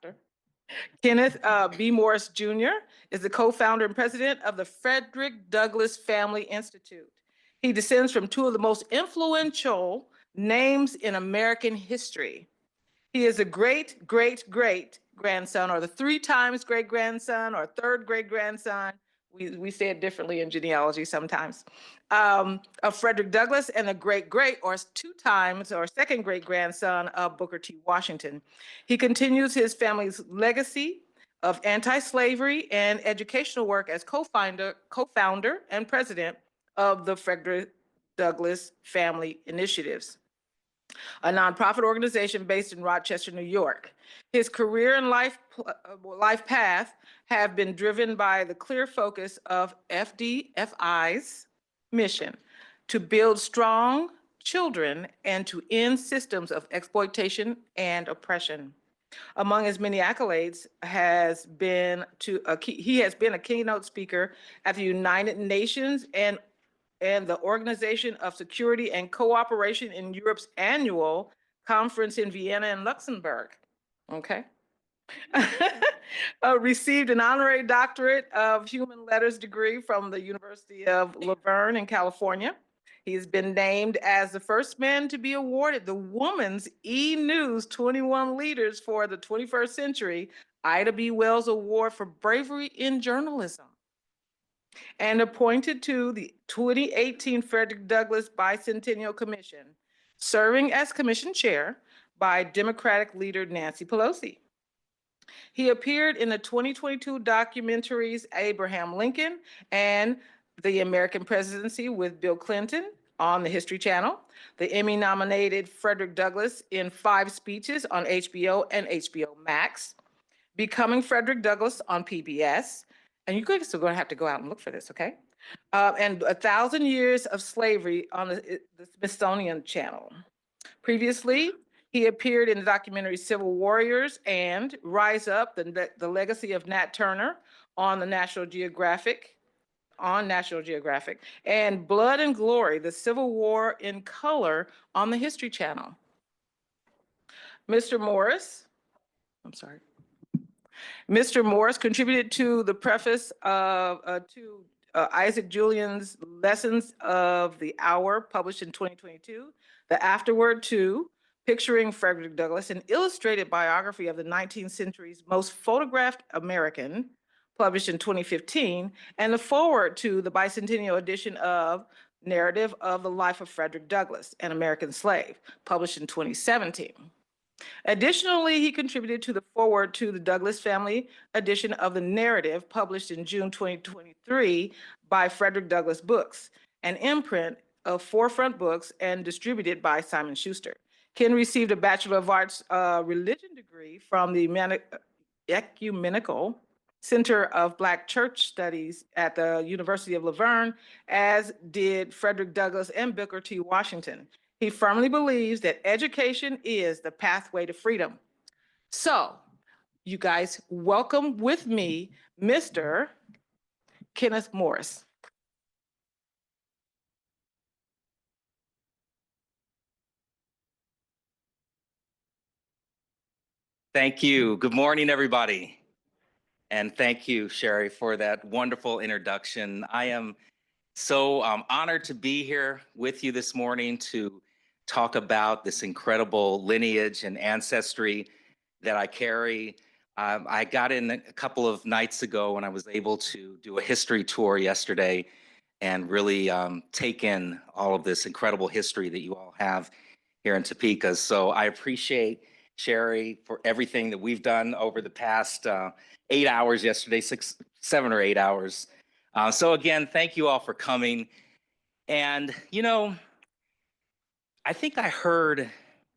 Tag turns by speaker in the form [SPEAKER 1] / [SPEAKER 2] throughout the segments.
[SPEAKER 1] Doctor. Kenneth B. Morris Jr. is the co-founder and president of the Frederick Douglass Family Institute. He descends from two of the most influential names in American history. He is a great-great-great-grandson, or the 3 times great-grandson, or third great-grandson. We say it differently in genealogy sometimes. Of Frederick Douglass, and a great-great, or 2 times, or second great-grandson of Booker T. Washington. He continues his family's legacy of anti-slavery and educational work as co-founder and president of the Frederick Douglass Family Initiatives, a nonprofit organization based in Rochester, New York. His career and life path have been driven by the clear focus of FDFI's mission to build strong children and to end systems of exploitation and oppression. Among his many accolades he has been a keynote speaker at the United Nations and the Organization of Security and Cooperation in Europe's annual conference in Vienna and Luxembourg. Okay. Received an honorary doctorate of human letters degree from the University of Laverne in California. He's been named as the first man to be awarded the Women's E-News 21 Leaders for the 21st Century Ida B. Wells Award for Bravery in Journalism, and appointed to the 2018 Frederick Douglass Bicentennial Commission, serving as commission chair by Democratic leader Nancy Pelosi. He appeared in the 2022 documentaries Abraham Lincoln and The American Presidency with Bill Clinton on the History Channel, the Emmy-nominated Frederick Douglass in 5 speeches on HBO and HBO Max, Becoming Frederick Douglass on PBS, and you're still going to have to go out and look for this, okay? And 1,000 Years of Slavery on the Smithsonian Channel. Previously, he appeared in the documentary Civil Warriors and Rise Up, the Legacy of Nat Turner on the National Geographic, and Blood and Glory, the Civil War in Color on the History Channel. Mr. Morris contributed to the preface of Isaac Julian's Lessons of the Hour, published in 2022, the afterword to Picturing Frederick Douglass, an illustrated biography of the 19th century's most photographed American, published in 2015, and the foreword to the bicentennial edition of Narrative of the Life of Frederick Douglass, an American Slave, published in 2017. Additionally, he contributed to the foreword to the Douglass Family edition of the Narrative, published in June 2023 by Frederick Douglass Books, an imprint of Forefront Books and distributed by Simon Schuster. Ken received a Bachelor of Arts Religion degree from the Ecumenical Center of Black Church Studies at the University of Laverne, as did Frederick Douglass and Booker T. Washington. He firmly believes that education is the pathway to freedom. So, you guys, welcome with me, Mr. Kenneth Morris.
[SPEAKER 2] Thank you. Good morning, everybody. And thank you, Sherry, for that wonderful introduction. I am so honored to be here with you this morning to talk about this incredible lineage and ancestry that I carry. I got in a couple of nights ago and I was able to do a history tour yesterday and really take in all of this incredible history that you all have here in Topeka. So I appreciate Sherry for everything that we've done over the past 8 hours yesterday, 7 or 8 hours. So again, thank you all for coming. And, you know, I think I heard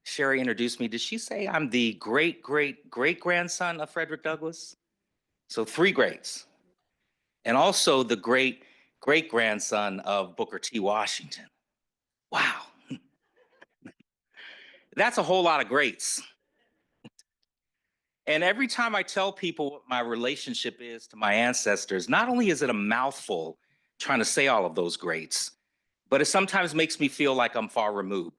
[SPEAKER 2] Sherry introduce me. Did she say I'm the great-great-great-grandson of Frederick Douglass? So 3 greats. And also the great-great-grandson of Booker T. Washington. Wow. That's a whole lot of greats. And every time I tell people what my relationship is to my ancestors, not only is it a mouthful trying to say all of those greats, but it sometimes makes me feel like I'm far removed.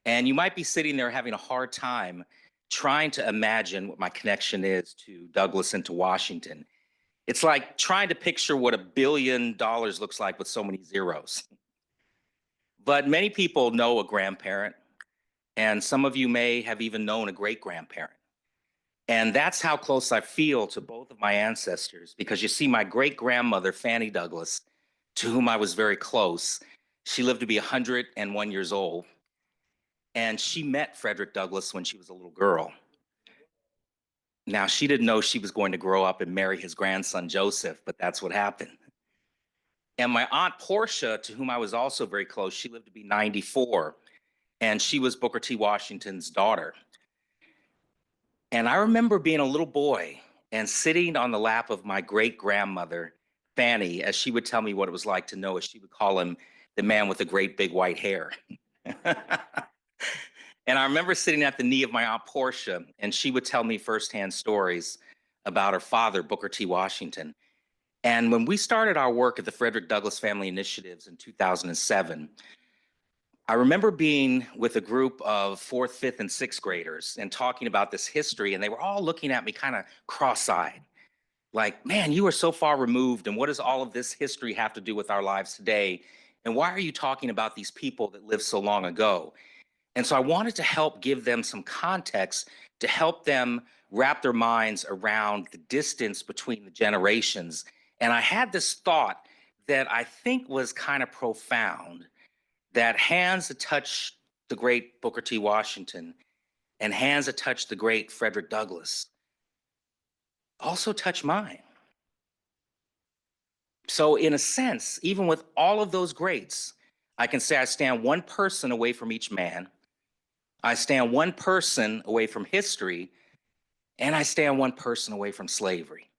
[SPEAKER 2] And you might be sitting there having a hard time trying to imagine what my connection is to Douglas and to Washington. It's like trying to picture what $1 billion looks like with so many zeros. But many people know a grandparent, and some of you may have even known a great grandparent. And that's how close I feel to both of my ancestors, because you see, my great grandmother, Fanny Douglas, to whom I was very close, she lived to be 101 years old. And she met Frederick Douglass when she was a little girl. Now, she didn't know she was going to grow up and marry his grandson, Joseph, but that's what happened. And my Aunt Portia, to whom I was also very close, she lived to be 94, and she was Booker T. Washington's daughter. And I remember being a little boy and sitting on the lap of my great grandmother, Fanny, as she would tell me what it was like to know, as she would call him, the man with the great big white hair. And I remember sitting at the knee of my Aunt Portia, and she would tell me firsthand stories about her father, Booker T. Washington. And when we started our work at the Frederick Douglass Family Initiatives in 2007, I remember being with a group of fourth, fifth, and sixth graders and talking about this history, and they were all looking at me kind of cross-eyed, like, man, you are so far removed, and what does all of this history have to do with our lives today? And why are you talking about these people that lived so long ago? And so I wanted to help give them some context to help them wrap their minds around the distance between the generations. And I had this thought that I think was kind of profound, that hands that touch the great Booker T. Washington and hands that touch the great Frederick Douglass also touch mine. So in a sense, even with all of those greats, I can say I stand one person away from each man. I stand one person away from history, and I stand one person away from slavery.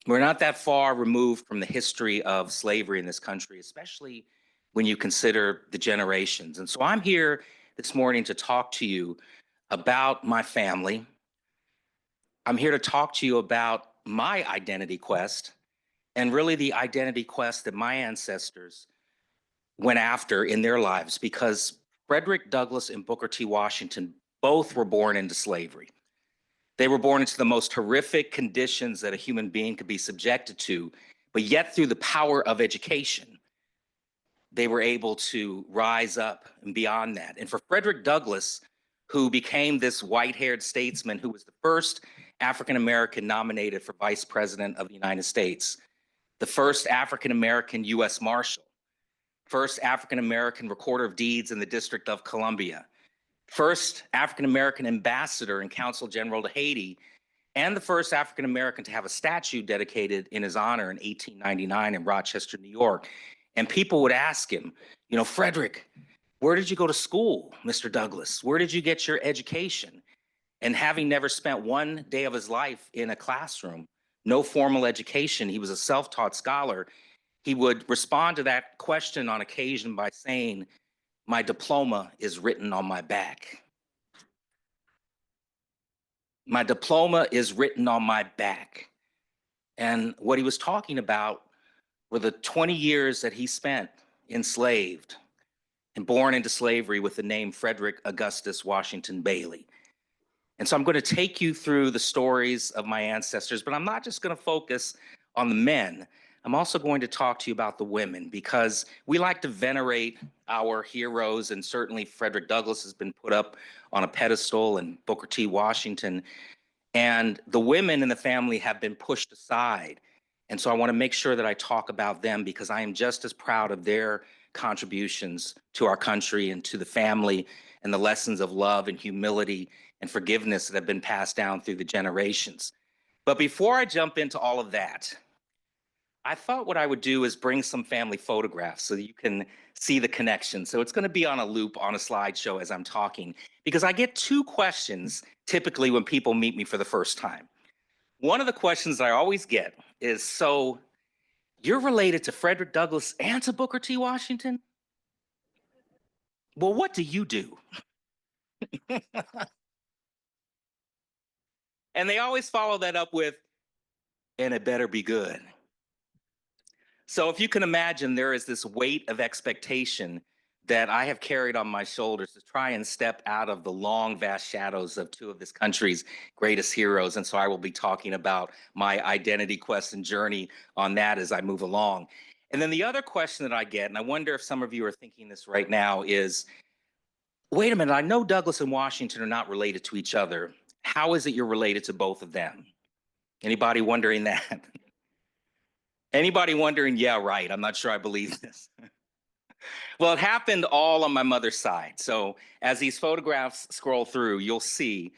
[SPEAKER 2] We're not that far removed from the history of slavery in this country, especially when you consider the generations. And so I'm here this morning to talk to you about my family. I'm here to talk to you about my identity quest, and really the identity quest that my ancestors went after in their lives, because Frederick Douglass and Booker T. Washington both were born into slavery. They were born into the most horrific conditions that a human being could be subjected to, but yet through the power of education, they were able to rise up and beyond that. And for Frederick Douglass, who became this white-haired statesman who was the first African-American nominated for Vice President of the United States, the first African-American U.S. Marshal, first African-American Recorder of Deeds in the District of Columbia, first African-American ambassador and consul general to Haiti, and the first African-American to have a statue dedicated in his honor in 1899 in Rochester, New York. And people would ask him, you know, Frederick, where did you go to school, Mr. Douglass? Where did you get your education? And having never spent one day of his life in a classroom, no formal education, he was a self-taught scholar, he would respond to that question on occasion by saying, my diploma is written on my back. My diploma is written on my back. And what he was talking about were the 20 years that he spent enslaved and born into slavery with the name Frederick Augustus Washington Bailey. And so I'm going to take you through the stories of my ancestors, but I'm not just going to focus on the men. I'm also going to talk to you about the women, because we like to venerate our heroes, and certainly Frederick Douglass has been put up on a pedestal, and Booker T. Washington, and the women in the family have been pushed aside. And so I want to make sure that I talk about them, because I am just as proud of their contributions to our country and to the family, and the lessons of love and humility and forgiveness that have been passed down through the generations. But before I jump into all of that, I thought what I would do is bring some family photographs so that you can see the connection. So it's going to be on a loop on a slideshow as I'm talking, because I get two questions typically when people meet me for the first time. One of the questions I always get is, so you're related to Frederick Douglass and to Booker T. Washington? Well, what do you do? And they always follow that up with, and it better be good. So if you can imagine, there is this weight of expectation that I have carried on my shoulders to try and step out of the long, vast shadows of two of this country's greatest heroes. And so I will be talking about my identity quest and journey on that as I move along. And then the other question that I get, and I wonder if some of you are thinking this right now, is, wait a minute, I know Douglas and Washington are not related to each other. How is it you're related to both of them? Anybody wondering that? Anybody wondering, yeah, right, I'm not sure I believe this. Well, it happened all on my mother's side. So as these photographs scroll through, you'll see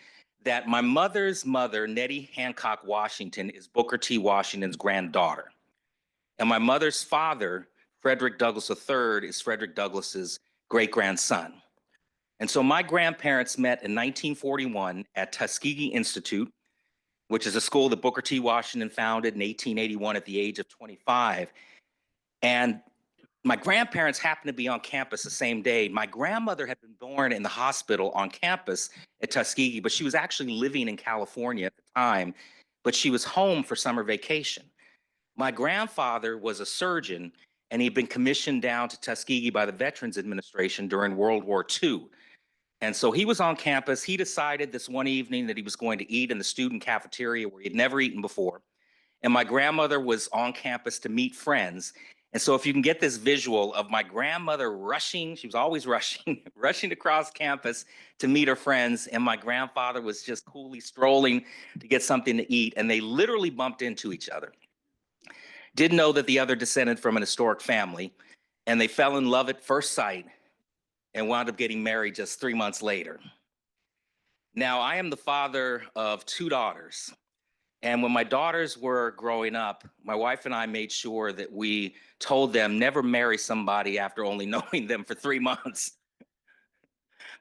[SPEAKER 2] that my mother's mother, Nettie Hancock Washington, is Booker T. Washington's granddaughter. And my mother's father, Frederick Douglass III, is Frederick Douglass's great-grandson. And so my grandparents met in 1941 at Tuskegee Institute, which is a school that Booker T. Washington founded in 1881 at the age of 25. And my grandparents happened to be on campus the same day. My grandmother had been born in the hospital on campus at Tuskegee, but she was actually living in California at the time, but she was home for summer vacation. My grandfather was a surgeon, and he'd been commissioned down to Tuskegee by the Veterans Administration during World War II. And so he was on campus. He decided this one evening that he was going to eat in the student cafeteria where he'd never eaten before. And my grandmother was on campus to meet friends. And so if you can get this visual of my grandmother rushing, she was always rushing, rushing across campus to meet her friends. And my grandfather was just coolly strolling to get something to eat. And they literally bumped into each other. Didn't know that the other descended from an historic family. And they fell in love at first sight and wound up getting married just 3 months later. Now, I am the father of 2 daughters. And when my daughters were growing up, my wife and I made sure that we told them never marry somebody after only knowing them for 3 months.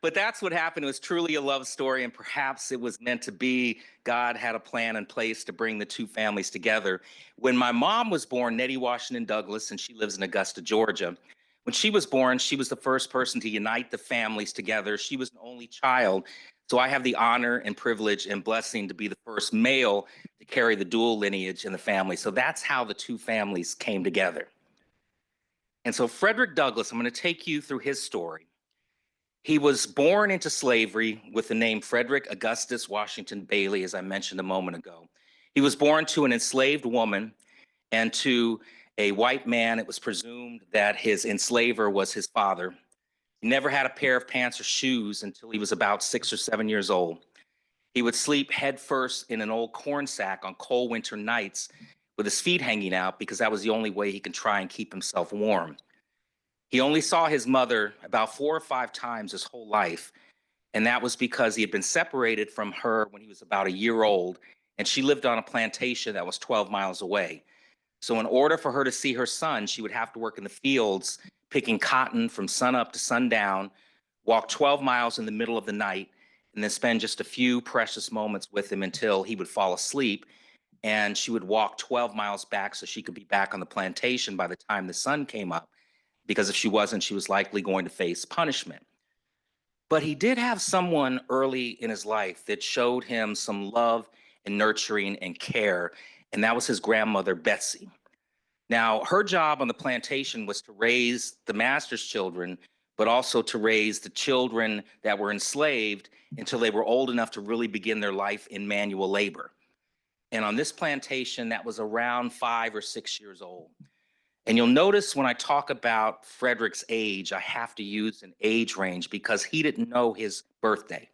[SPEAKER 2] But that's what happened. It was truly a love story, and perhaps it was meant to be. God had a plan in place to bring the two families together. When my mom was born, Nettie Washington Douglas, and she lives in Augusta, Georgia, when she was born, she was the first person to unite the families together. She was an only child. So I have the honor and privilege and blessing to be the first male to carry the dual lineage in the family. So that's how the two families came together. And so Frederick Douglass, I'm going to take you through his story. He was born into slavery with the name Frederick Augustus Washington Bailey, as I mentioned a moment ago. He was born to an enslaved woman and to a white man. It was presumed that his enslaver was his father. He never had a pair of pants or shoes until he was about 6 or 7 years old. He would sleep headfirst in an old corn sack on cold winter nights with his feet hanging out because that was the only way he could try and keep himself warm. He only saw his mother about 4 or 5 times his whole life, and that was because he had been separated from her when he was about a year old, and she lived on a plantation that was 12 miles away. So in order for her to see her son, she would have to work in the fields, picking cotton from sunup to sundown, walk 12 miles in the middle of the night, and then spend just a few precious moments with him until he would fall asleep. And she would walk 12 miles back so she could be back on the plantation by the time the sun came up, because if she wasn't, she was likely going to face punishment. But he did have someone early in his life that showed him some love and nurturing and care, and that was his grandmother, Betsy. Now, her job on the plantation was to raise the master's children, but also to raise the children that were enslaved until they were old enough to really begin their life in manual labor. And on this plantation, that was around 5 or 6 years old. And you'll notice when I talk about Frederick's age, I have to use an age range because he didn't know his birthday.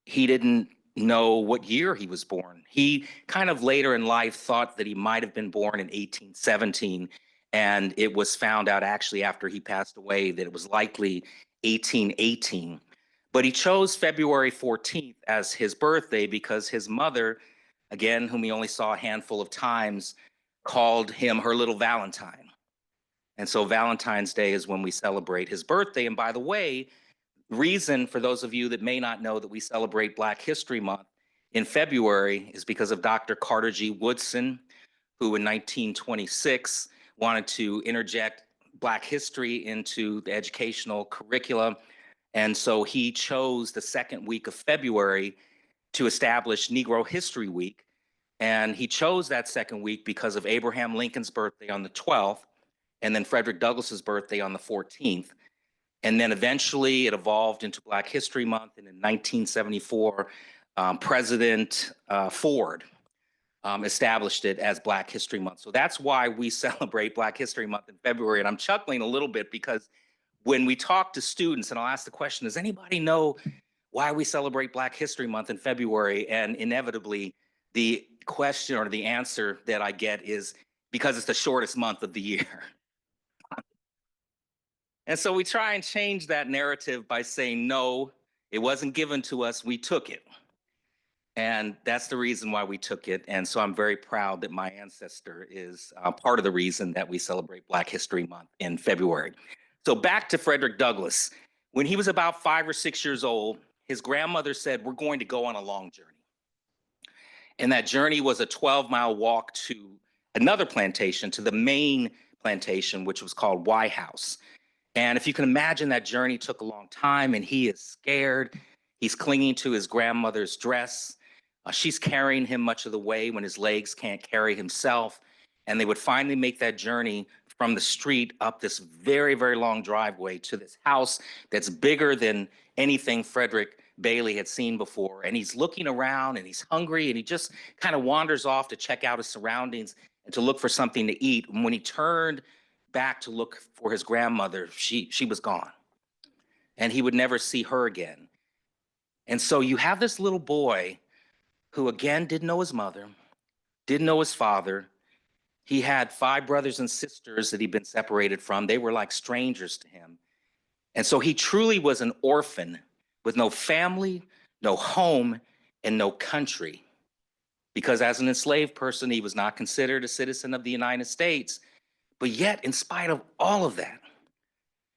[SPEAKER 2] He didn't know what year he was born. He kind of later in life thought that he might have been born in 1817, and it was found out actually after he passed away that it was likely 1818. But he chose February 14th as his birthday because his mother, again, whom he only saw a handful of times, called him her little Valentine. And so Valentine's Day is when we celebrate his birthday. And by the way, reason for those of you that may not know that we celebrate Black History Month in February is because of Dr. Carter G. Woodson, who in 1926 wanted to interject Black history into the educational curricula. And so he chose the second week of February to establish Negro History Week. And he chose that second week because of Abraham Lincoln's birthday on the 12th and then Frederick Douglass's birthday on the 14th. And then eventually it evolved into Black History Month. And in 1974, President Ford established it as Black History Month. So that's why we celebrate Black History Month in February. And I'm chuckling a little bit because when we talk to students, and I'll ask the question, does anybody know why we celebrate Black History Month in February? And inevitably, the question or the answer that I get is because it's the shortest month of the year. And so we try and change that narrative by saying, no, it wasn't given to us, we took it. And that's the reason why we took it. And so I'm very proud that my ancestor is part of the reason that we celebrate Black History Month in February. So back to Frederick Douglass. When he was about 5 or 6 years old, his grandmother said, we're going to go on a long journey. And that journey was a 12-mile walk to another plantation, to the main plantation, which was called White House. And if you can imagine, that journey took a long time, and he is scared. He's clinging to his grandmother's dress. She's carrying him much of the way when his legs can't carry himself. And they would finally make that journey from the street up this very, very long driveway to this house that's bigger than anything Frederick Bailey had seen before. And he's looking around, and he's hungry, and he just kind of wanders off to check out his surroundings and to look for something to eat. And when he turned back to look for his grandmother, she was gone. And he would never see her again. And so you have this little boy who, again, didn't know his mother, didn't know his father. He had 5 brothers and sisters that he'd been separated from. They were like strangers to him. And so he truly was an orphan with no family, no home, and no country. Because as an enslaved person, he was not considered a citizen of the United States. But yet, in spite of all of that,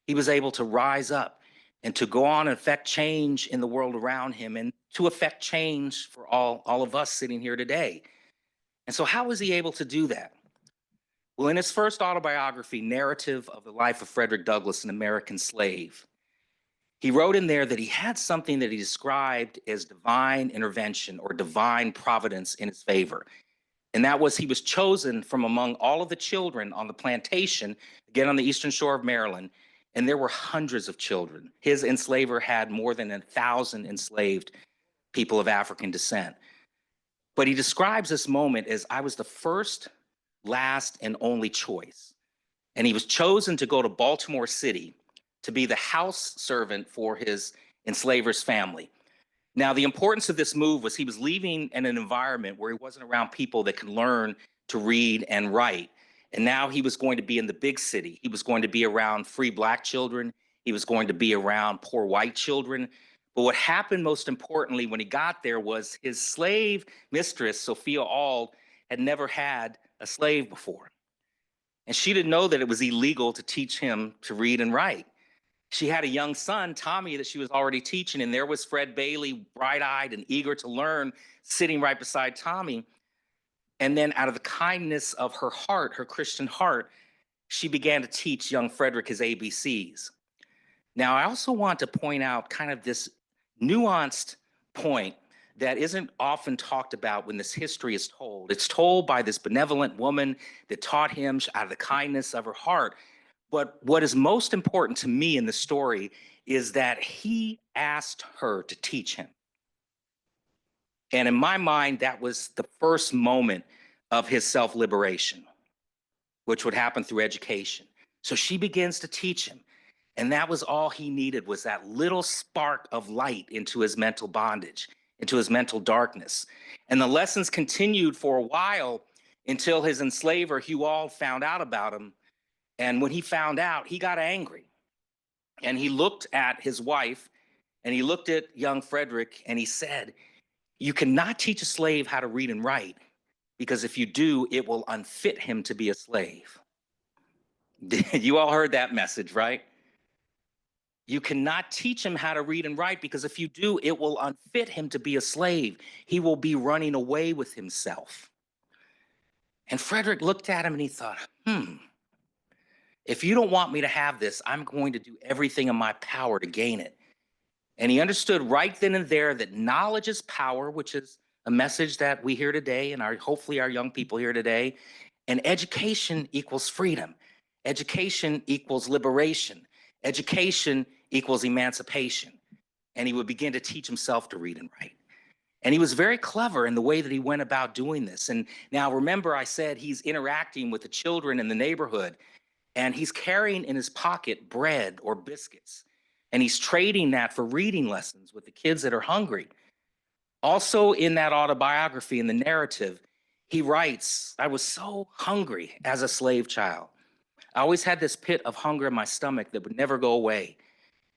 [SPEAKER 2] he was able to rise up and to go on and affect change in the world around him, and to affect change for all of us sitting here today. And so how was he able to do that? Well, in his first autobiography, Narrative of the Life of Frederick Douglass, an American Slave, he wrote in there that he had something that he described as divine intervention or divine providence in his favor. And that was, he was chosen from among all of the children on the plantation, again on the eastern shore of Maryland, and there were hundreds of children. His enslaver had more than 1,000 enslaved people of African descent. But he describes this moment as, I was the first, last, and only choice. And he was chosen to go to Baltimore City to be the house servant for his enslaver's family. Now, the importance of this move was he was leaving in an environment where he wasn't around people that could learn to read and write. And now he was going to be in the big city. He was going to be around free Black children. He was going to be around poor white children. But what happened most importantly when he got there was his slave mistress, Sophia Auld, had never had a slave before. And she didn't know that it was illegal to teach him to read and write. She had a young son, Tommy, that she was already teaching, and there was Fred Bailey, bright-eyed and eager to learn, sitting right beside Tommy. And then out of the kindness of her heart, her Christian heart, she began to teach young Frederick his ABCs. Now, I also want to point out kind of this nuanced point that isn't often talked about when this history is told. It's told by this benevolent woman that taught him out of the kindness of her heart. But what is most important to me in the story is that he asked her to teach him. And in my mind, that was the first moment of his self-liberation, which would happen through education. So she begins to teach him. And that was all he needed, was that little spark of light into his mental bondage, into his mental darkness. And the lessons continued for a while until his enslaver, Hugh Auld, found out about him. And when he found out, he got angry. And he looked at his wife, and he looked at young Frederick, and he said, you cannot teach a slave how to read and write, because if you do, it will unfit him to be a slave. You all heard that message, right? You cannot teach him how to read and write, because if you do, it will unfit him to be a slave. He will be running away with himself. And Frederick looked at him and he thought, if you don't want me to have this, I'm going to do everything in my power to gain it. And he understood right then and there that knowledge is power, which is a message that we hear today, and hopefully our young people hear today, and education equals freedom. Education equals liberation. Education equals emancipation. And he would begin to teach himself to read and write. And he was very clever in the way that he went about doing this. And now remember, I said he's interacting with the children in the neighborhood, and he's carrying in his pocket bread or biscuits. And he's trading that for reading lessons with the kids that are hungry. Also, in that autobiography, in the narrative, he writes, I was so hungry as a slave child. I always had this pit of hunger in my stomach that would never go away.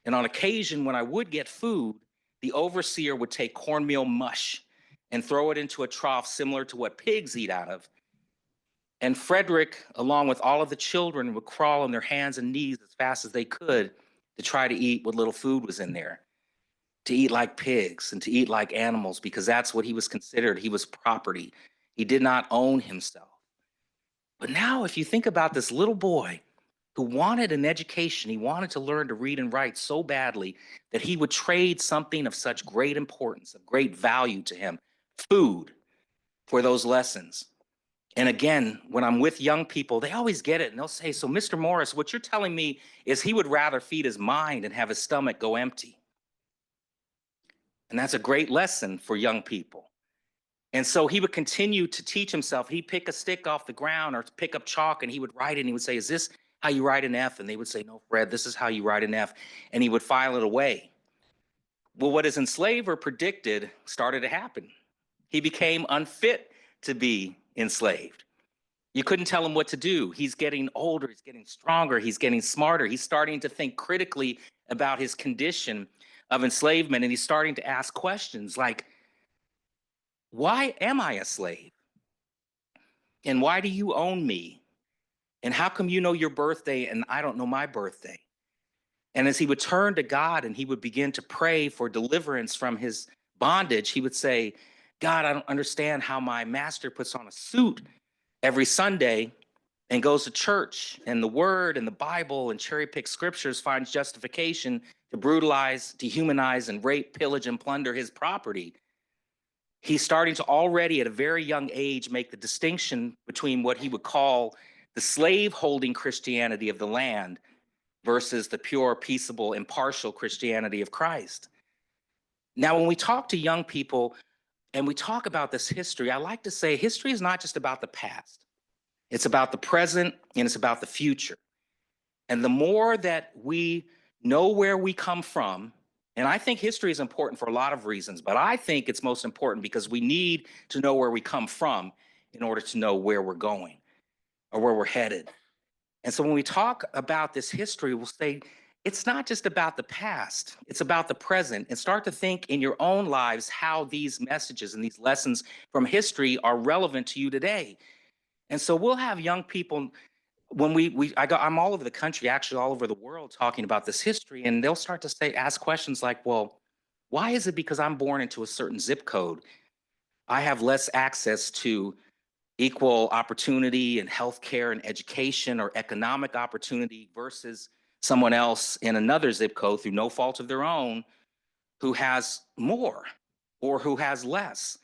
[SPEAKER 2] And on occasion, when I would get food, the overseer would take cornmeal mush and throw it into a trough similar to what pigs eat out of. And Frederick, along with all of the children, would crawl on their hands and knees as fast as they could to try to eat what little food was in there, to eat like pigs and to eat like animals, because that's what he was considered. He was property. He did not own himself. But now, if you think about this little boy who wanted an education, he wanted to learn to read and write so badly that he would trade something of such great importance, of great value to him, food, for those lessons. And again, when I'm with young people, they always get it and they'll say, so Mr. Morris, what you're telling me is he would rather feed his mind and have his stomach go empty. And that's a great lesson for young people. And so he would continue to teach himself. He'd pick a stick off the ground or pick up chalk and he would write it and he would say, is this how you write an F? And they would say, no, Fred, this is how you write an F. And he would file it away. Well, what his enslaver predicted started to happen. He became unfit to be enslaved. You couldn't tell him what to do. He's getting older, he's getting stronger, he's getting smarter. He's starting to think critically about his condition of enslavement, and he's starting to ask questions like, why am I a slave? And why do you own me? And how come you know your birthday and I don't know my birthday? And as he would turn to God and he would begin to pray for deliverance from his bondage, he would say, God, I don't understand how my master puts on a suit every Sunday and goes to church and the word and the Bible and cherry pick scriptures finds justification to brutalize, dehumanize, and rape, pillage, and plunder his property. He's starting to already at a very young age make the distinction between what he would call the slave-holding Christianity of the land versus the pure, peaceable, impartial Christianity of Christ. Now, when we talk to young people and we talk about this history, I like to say history is not just about the past. It's about the present and it's about the future. And the more that we know where we come from, and I think history is important for a lot of reasons, but I think it's most important because we need to know where we come from in order to know where we're going or where we're headed. And so when we talk about this history, we'll say, it's not just about the past, it's about the present, and start to think in your own lives how these messages and these lessons from history are relevant to you today. And so we'll have young people when I'm all over the country, actually all over the world talking about this history, and they'll start to ask questions like, well, why is it because I'm born into a certain zip code, I have less access to equal opportunity and healthcare and education or economic opportunity versus someone else in another zip code through no fault of their own who has more or who has less?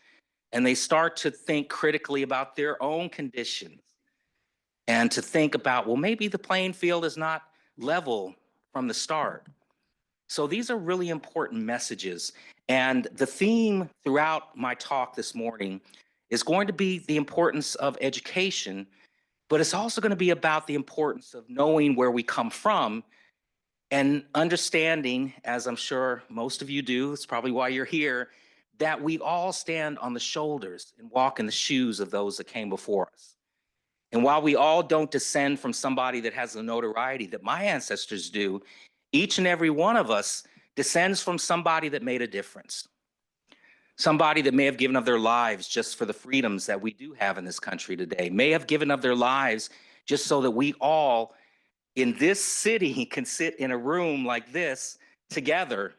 [SPEAKER 2] And they start to think critically about their own conditions and to think about, well, maybe the playing field is not level from the start. So these are really important messages. And the theme throughout my talk this morning is going to be the importance of education, but it's also going to be about the importance of knowing where we come from and understanding, as I'm sure most of you do, it's probably why you're here, that we all stand on the shoulders and walk in the shoes of those that came before us. And while we all don't descend from somebody that has the notoriety that my ancestors do, each and every one of us descends from somebody that made a difference. Somebody that may have given up their lives just for the freedoms that we do have in this country today, may have given up their lives just so that we all in this city can sit in a room like this together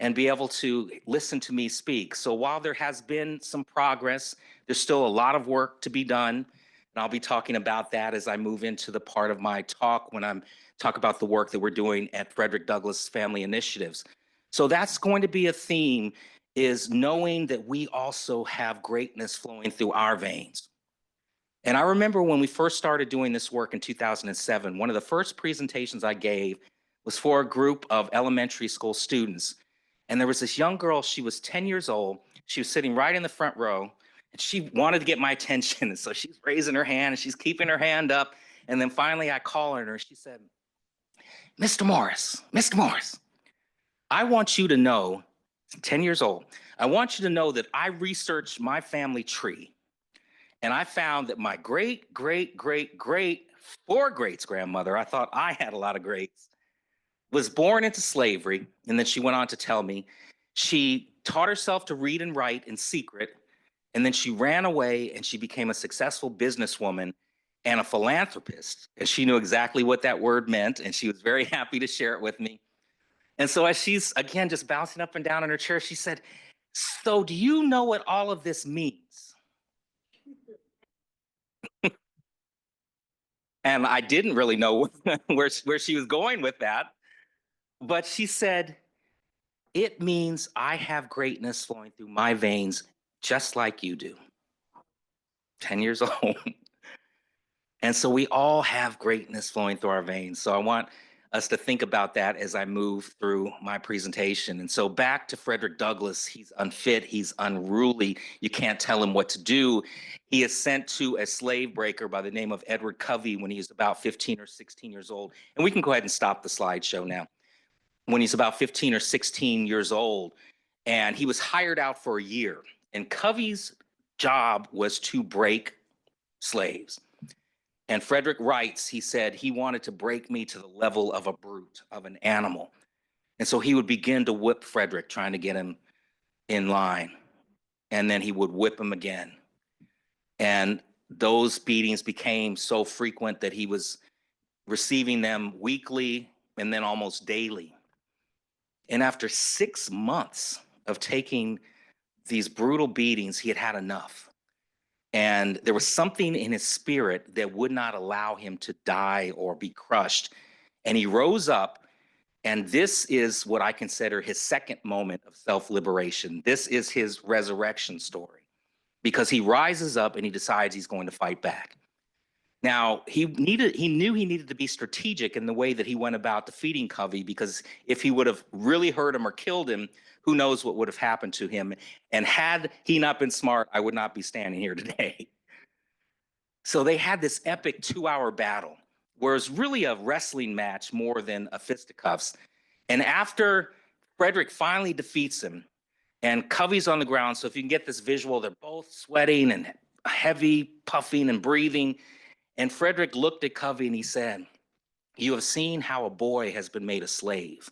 [SPEAKER 2] and be able to listen to me speak. So while there has been some progress, there's still a lot of work to be done. And I'll be talking about that as I move into the part of my talk when I'm talk about the work that we're doing at Frederick Douglass Family Initiatives. So that's going to be a theme, is knowing that we also have greatness flowing through our veins. And I remember when we first started doing this work in 2007, one of the first presentations I gave was for a group of elementary school students. And there was this young girl, she was 10 years old. She was sitting right in the front row, and she wanted to get my attention. And so she's raising her hand and she's keeping her hand up. And then finally I called her and she said, Mr. Morris, I want you to know, 10 years old, I want you to know that I researched my family tree. And I found that my great, great, great, great, four greats grandmother, I thought I had a lot of greats, was born into slavery. And then she went on to tell me she taught herself to read and write in secret. And then she ran away and she became a successful businesswoman and a philanthropist. And she knew exactly what that word meant. And she was very happy to share it with me. And so as she's, again, just bouncing up and down in her chair, she said, so do you know what all of this means? And I didn't really know where she was going with that. But she said, it means I have greatness flowing through my veins, just like you do. 10 years old. And so we all have greatness flowing through our veins. So I want us to think about that as I move through my presentation. And so back to Frederick Douglass, he's unfit, he's unruly, you can't tell him what to do. He is sent to a slave breaker by the name of Edward Covey when he's about 15 or 16 years old. And we can go ahead and stop the slideshow now. When he's about 15 or 16 years old, and he was hired out for a year. And Covey's job was to break slaves. And Frederick writes, he said he wanted to break me to the level of a brute, of an animal. And so he would begin to whip Frederick, trying to get him in line. And then he would whip him again. And those beatings became so frequent that he was receiving them weekly and then almost daily. And after 6 months of taking these brutal beatings, he had had enough. And there was something in his spirit that would not allow him to die or be crushed. And he rose up, and this is what I consider his second moment of self-liberation. This is his resurrection story, because he rises up and he decides he's going to fight back. Now, he knew he needed to be strategic in the way that he went about defeating Covey, because if he would have really hurt him or killed him, who knows what would have happened to him. And had he not been smart, I would not be standing here today. So they had this epic 2-hour battle, where it's really a wrestling match more than a fisticuffs. And after Frederick finally defeats him, and Covey's on the ground, so if you can get this visual, they're both sweating and heavy, puffing and breathing. And Frederick looked at Covey and he said, you have seen how a boy has been made a slave,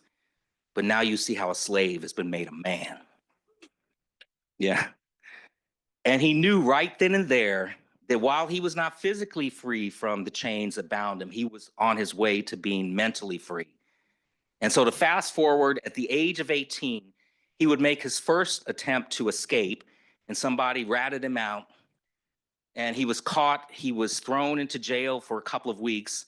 [SPEAKER 2] but now you see how a slave has been made a man. Yeah. And he knew right then and there that while he was not physically free from the chains that bound him, he was on his way to being mentally free. And so to fast forward, at the age of 18, he would make his first attempt to escape, and somebody ratted him out. And he was caught, he was thrown into jail for a couple of weeks.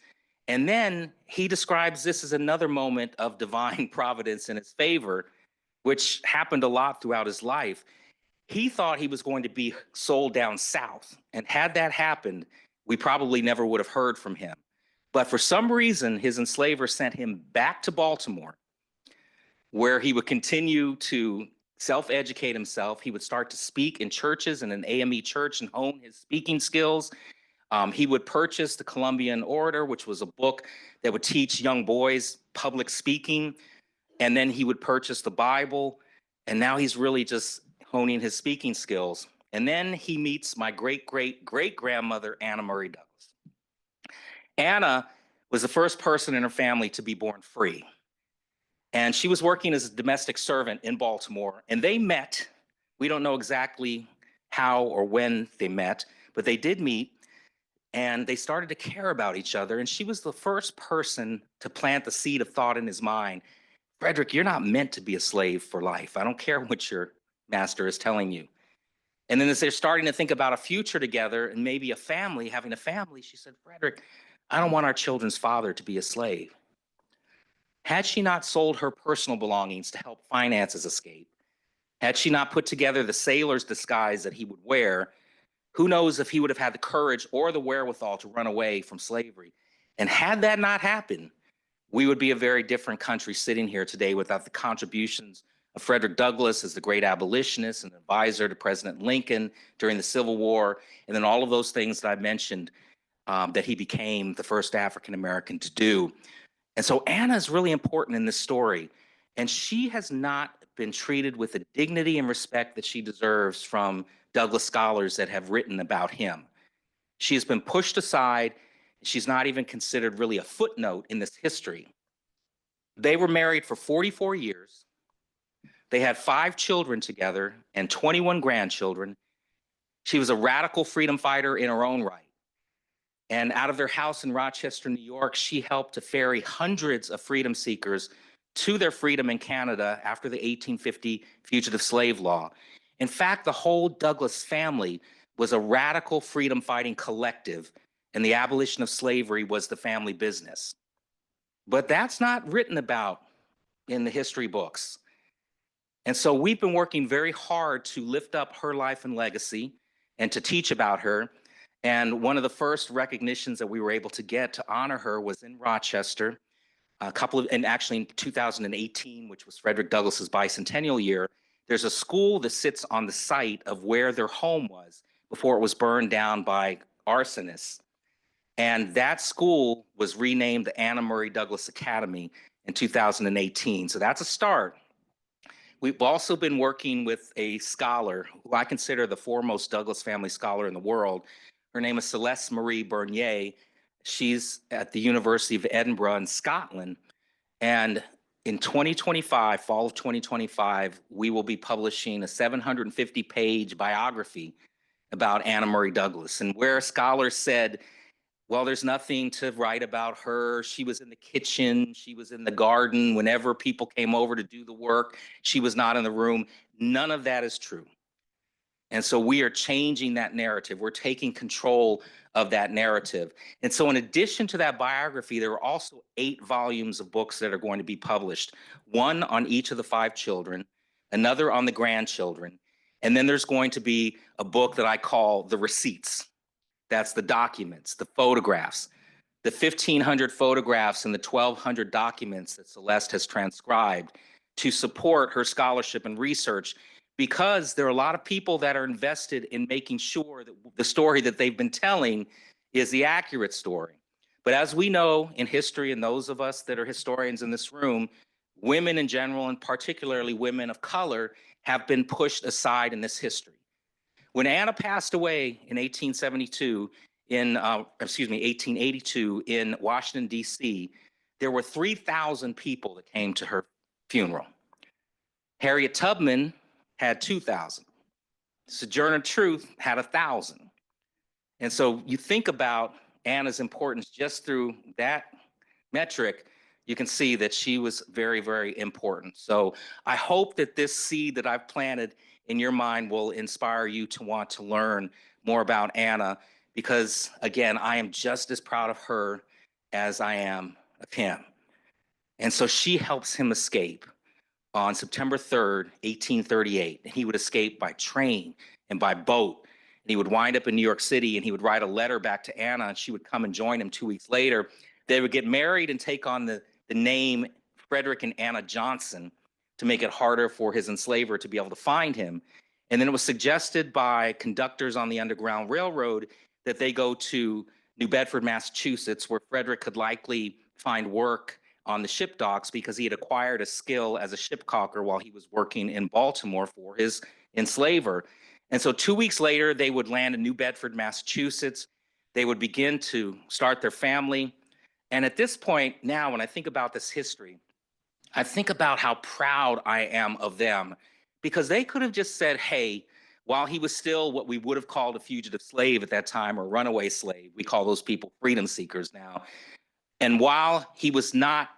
[SPEAKER 2] And then he describes this as another moment of divine providence in his favor, which happened a lot throughout his life. He thought he was going to be sold down south. And had that happened, we probably never would have heard from him. But for some reason, his enslaver sent him back to Baltimore, where he would continue to self-educate himself. He would start to speak in churches and an AME church and hone his speaking skills. He would purchase the Columbian Orator, which was a book that would teach young boys public speaking. And then he would purchase the Bible. And now he's really just honing his speaking skills. And then he meets my great-great-great-grandmother, Anna Murray Douglas. Anna was the first person in her family to be born free. And she was working as a domestic servant in Baltimore. And they met. We don't know exactly how or when they met, but they did meet. And they started to care about each other. And she was the first person to plant the seed of thought in his mind. Frederick, you're not meant to be a slave for life. I don't care what your master is telling you. And then as they're starting to think about a future together and maybe a family, having a family, she said, Frederick, I don't want our children's father to be a slave. Had she not sold her personal belongings to help finance his escape, had she not put together the sailor's disguise that he would wear, Who knows if he would have had the courage or the wherewithal to run away from slavery. And had that not happened, we would be a very different country sitting here today without the contributions of Frederick Douglass as the great abolitionist and advisor to President Lincoln during the Civil War, and then all of those things that I mentioned that he became the first African-American to do. And so Anna is really important in this story, and she has not been treated with the dignity and respect that she deserves from Douglass scholars that have written about him. She has been pushed aside. She's not even considered really a footnote in this history. They were married for 44 years. They had 5 children together and 21 grandchildren. She was a radical freedom fighter in her own right. And out of their house in Rochester, New York, she helped to ferry hundreds of freedom seekers to their freedom in Canada after the 1850 Fugitive Slave Law. In fact, the whole Douglass family was a radical freedom fighting collective, and the abolition of slavery was the family business. But that's not written about in the history books. And so we've been working very hard to lift up her life and legacy and to teach about her. And one of the first recognitions that we were able to get to honor her was in Rochester, and actually in 2018, which was Frederick Douglass's bicentennial year. There's a school that sits on the site of where their home was before it was burned down by arsonists. And that school was renamed the Anna Murray Douglass Academy in 2018. So that's a start. We've also been working with a scholar who I consider the foremost Douglass family scholar in the world. Her name is Celeste Marie Bernier. She's at the University of Edinburgh in Scotland. And in 2025, fall of 2025, we will be publishing a 750-page biography about Anna Murray Douglass. And where scholars said, well, there's nothing to write about her. She was in the kitchen. She was in the garden. Whenever people came over to do the work, she was not in the room. None of that is true. And so we are changing that narrative. We're taking control of that narrative. And so in addition to that biography, there are also 8 volumes of books that are going to be published, one on each of the 5 children, another on the grandchildren. And then there's going to be a book that I call The Receipts. That's the documents, the photographs, the 1,500 photographs and the 1,200 documents that Celeste has transcribed to support her scholarship and research, because there are a lot of people that are invested in making sure that the story that they've been telling is the accurate story. But as we know in history, and those of us that are historians in this room, women in general, and particularly women of color, have been pushed aside in this history. When Anna passed away in 1882, 1882 in Washington, D.C., there were 3,000 people that came to her funeral. Harriet Tubman had 2,000. Sojourner Truth had 1,000. And so you think about Anna's importance just through that metric, you can see that she was very, very important. So I hope that this seed that I've planted in your mind will inspire you to want to learn more about Anna, because again, I am just as proud of her as I am of him. And so she helps him escape on September 3rd, 1838. And he would escape by train and by boat. And he would wind up in New York City, and he would write a letter back to Anna, and she would come and join him 2 weeks later. They would get married and take on the name Frederick and Anna Johnson to make it harder for his enslaver to be able to find him. And then it was suggested by conductors on the Underground Railroad that they go to New Bedford, Massachusetts, where Frederick could likely find work on the ship docks because he had acquired a skill as a ship caulker while he was working in Baltimore for his enslaver. And so 2 weeks later, they would land in New Bedford, Massachusetts. They would begin to start their family. And at this point now, when I think about this history, I think about how proud I am of them, because they could have just said, hey, while he was still what we would have called a fugitive slave at that time, or runaway slave, we call those people freedom seekers now. And while he was not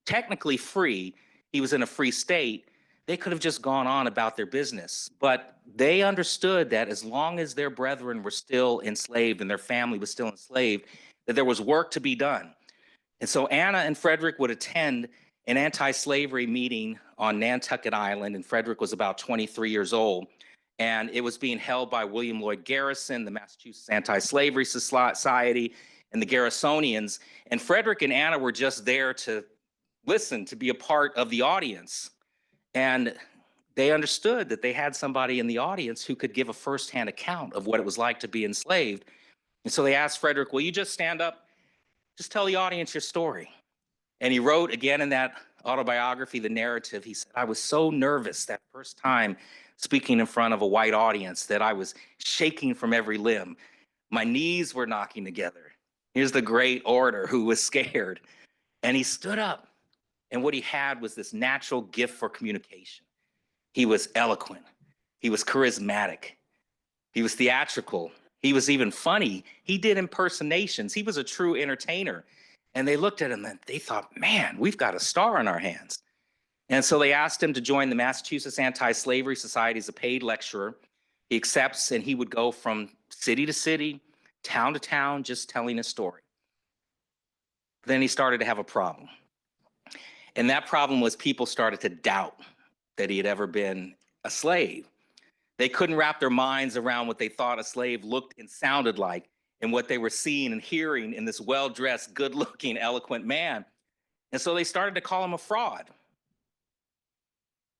[SPEAKER 2] technically free, he was in a free state, they could have just gone on about their business. But they understood that as long as their brethren were still enslaved and their family was still enslaved, that there was work to be done. And so Anna and Frederick would attend an anti-slavery meeting on Nantucket Island, and Frederick was about 23 years old. And it was being held by William Lloyd Garrison, the Massachusetts Anti-Slavery Society, and the Garrisonians. And Frederick and Anna were just there to listen, to be a part of the audience. And they understood that they had somebody in the audience who could give a firsthand account of what it was like to be enslaved. And so they asked Frederick, will you just stand up, just tell the audience your story? And he wrote again in that autobiography, the narrative, he said, I was so nervous that first time speaking in front of a white audience that I was shaking from every limb. My knees were knocking together. Here's the great orator who was scared. And he stood up. And what he had was this natural gift for communication. He was eloquent. He was charismatic. He was theatrical. He was even funny. He did impersonations. He was a true entertainer. And they looked at him and they thought, man, we've got a star on our hands. And so they asked him to join the Massachusetts Anti-Slavery Society as a paid lecturer. He accepts, and he would go from city to city, town to town, just telling his story. Then he started to have a problem. And that problem was people started to doubt that he had ever been a slave. They couldn't wrap their minds around what they thought a slave looked and sounded like and what they were seeing and hearing in this well-dressed, good-looking, eloquent man. And so they started to call him a fraud.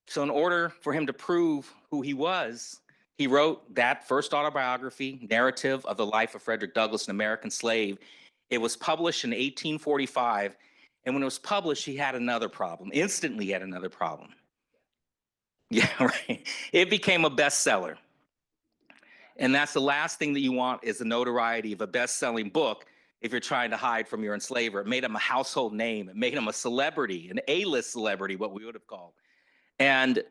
[SPEAKER 2] So in order for him to prove who he was, he wrote that first autobiography, narrative of the life of Frederick Douglass, an American slave. It was published in 1845. And when it was published, he had another problem. Instantly, he had another problem. Yeah, right. It became a bestseller. And that's the last thing that you want is the notoriety of a best-selling book if you're trying to hide from your enslaver. It made him a household name. It made him a celebrity, an A-list celebrity, what we would have called. And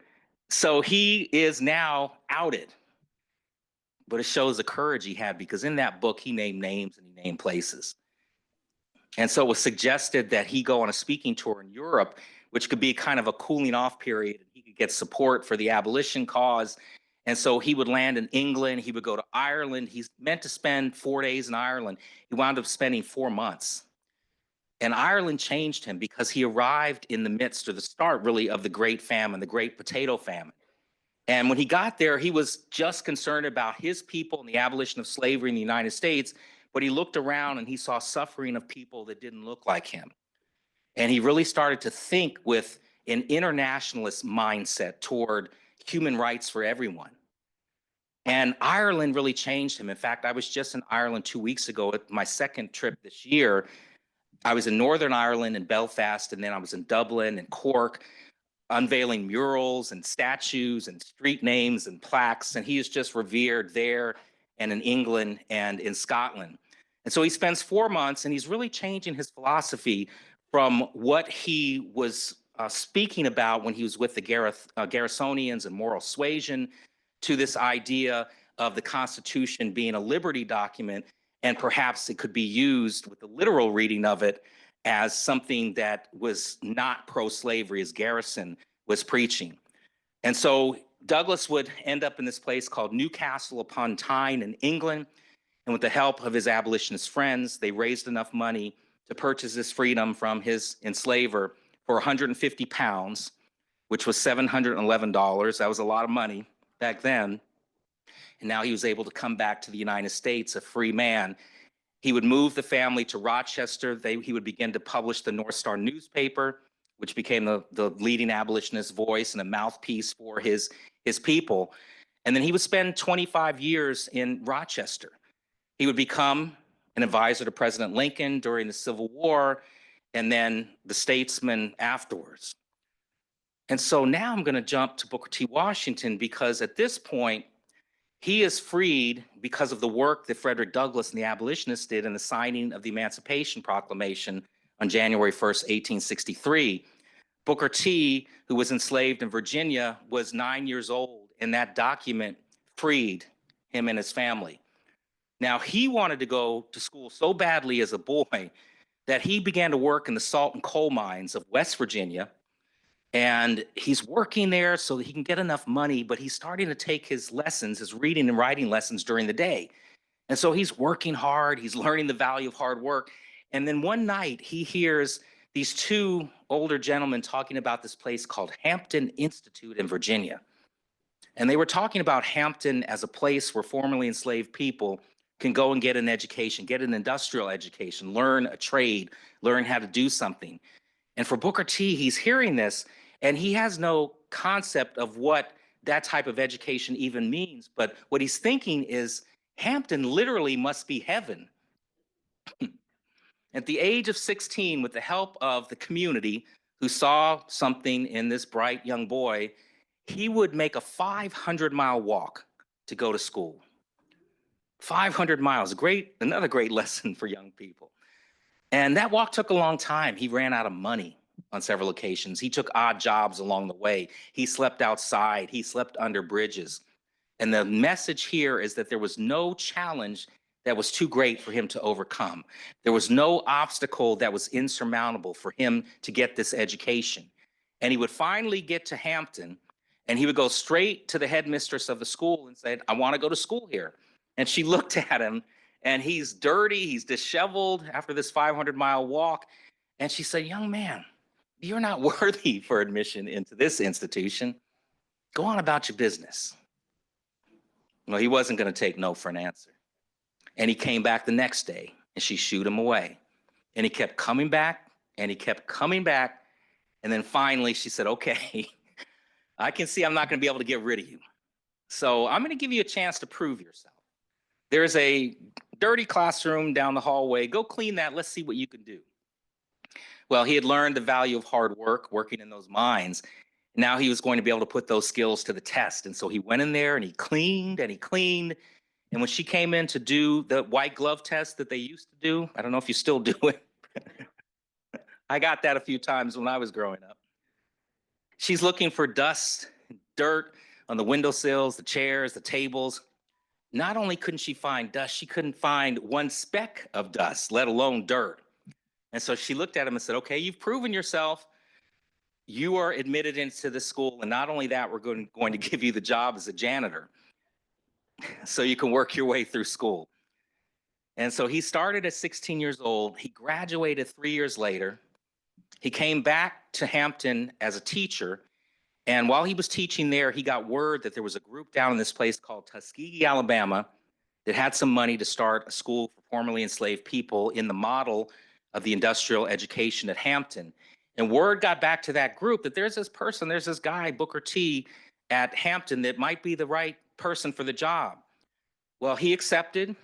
[SPEAKER 2] so he is now outed. But it shows the courage he had because in that book, he named names and he named places. And so it was suggested that he go on a speaking tour in Europe, which could be kind of a cooling off period. And he could get support for the abolition cause. And so he would land in England. He would go to Ireland. He's meant to spend 4 days in Ireland. He wound up spending 4 months. And Ireland changed him because he arrived in the midst, or the start really, of the Great Famine, the Great Potato Famine. And when he got there, he was just concerned about his people and the abolition of slavery in the United States. But he looked around and he saw suffering of people that didn't look like him. And he really started to think with an internationalist mindset toward human rights for everyone. And Ireland really changed him. In fact, I was just in Ireland 2 weeks ago at my second trip this year. I was in Northern Ireland and Belfast, and then I was in Dublin and Cork, unveiling murals and statues and street names and plaques. And he is just revered there and in England and in Scotland. And so he spends 4 months and he's really changing his philosophy from what he was speaking about when he was with the Garrisonians and moral suasion to this idea of the Constitution being a liberty document, and perhaps it could be used with the literal reading of it as something that was not pro-slavery as Garrison was preaching. And so Douglass would end up in this place called Newcastle upon Tyne in England. And with the help of his abolitionist friends, they raised enough money to purchase his freedom from his enslaver for 150 pounds, which was $711. That was a lot of money back then. And now he was able to come back to the United States a free man. He would move the family to Rochester. He would begin to publish the North Star newspaper, which became the leading abolitionist voice and a mouthpiece for his people. And then he would spend 25 years in Rochester. He would become an advisor to President Lincoln during the Civil War, and then the statesman afterwards. And so now I'm going to jump to Booker T. Washington, because at this point, he is freed because of the work that Frederick Douglass and the abolitionists did in the signing of the Emancipation Proclamation on January 1st, 1863. Booker T., who was enslaved in Virginia, was 9 years old, and that document freed him and his family. Now, he wanted to go to school so badly as a boy that he began to work in the salt and coal mines of West Virginia. And he's working there so that he can get enough money, but he's starting to take his lessons, his reading and writing lessons during the day. And so he's working hard, he's learning the value of hard work. And then one night he hears these two older gentlemen talking about this place called Hampton Institute in Virginia. And they were talking about Hampton as a place where formerly enslaved people can go and get an education, get an industrial education, learn a trade, learn how to do something. And for Booker T, he's hearing this and he has no concept of what that type of education even means. But what he's thinking is Hampton literally must be heaven. At the age of 16, with the help of the community who saw something in this bright young boy, he would make a 500-mile walk to go to school. 500 miles, another great lesson for young people. And that walk took a long time. He ran out of money on several occasions. He took odd jobs along the way. He slept outside. He slept under bridges. And the message here is that there was no challenge that was too great for him to overcome. There was no obstacle that was insurmountable for him to get this education. And he would finally get to Hampton, and he would go straight to the headmistress of the school and say, I want to go to school here. And she looked at him, and he's dirty, he's disheveled after this 500-mile walk. And she said, young man, you're not worthy for admission into this institution. Go on about your business. Well, he wasn't going to take no for an answer. And he came back the next day, and she shooed him away. And he kept coming back, and he kept coming back. And then finally she said, okay, I can see I'm not going to be able to get rid of you. So I'm going to give you a chance to prove yourself. There's a dirty classroom down the hallway. Go clean that. Let's see what you can do. Well, he had learned the value of hard work, working in those mines. Now he was going to be able to put those skills to the test. And so he went in there and he cleaned and he cleaned. And when she came in to do the white glove test that they used to do, I don't know if you still do it. I got that a few times when I was growing up. She's looking for dust, dirt on the windowsills, the chairs, the tables. Not only couldn't she find dust, she couldn't find one speck of dust, let alone dirt. And so she looked at him and said, okay, you've proven yourself. You are admitted into the school. And not only that, we're going to give you the job as a janitor so you can work your way through school. And so he started at 16 years old. He graduated 3 years later. He came back to Hampton as a teacher. And while he was teaching there, he got word that there was a group down in this place called Tuskegee, Alabama, that had some money to start a school for formerly enslaved people in the model of the industrial education at Hampton. And word got back to that group that there's this person, there's this guy, Booker T, at Hampton that might be the right person for the job. Well, he accepted.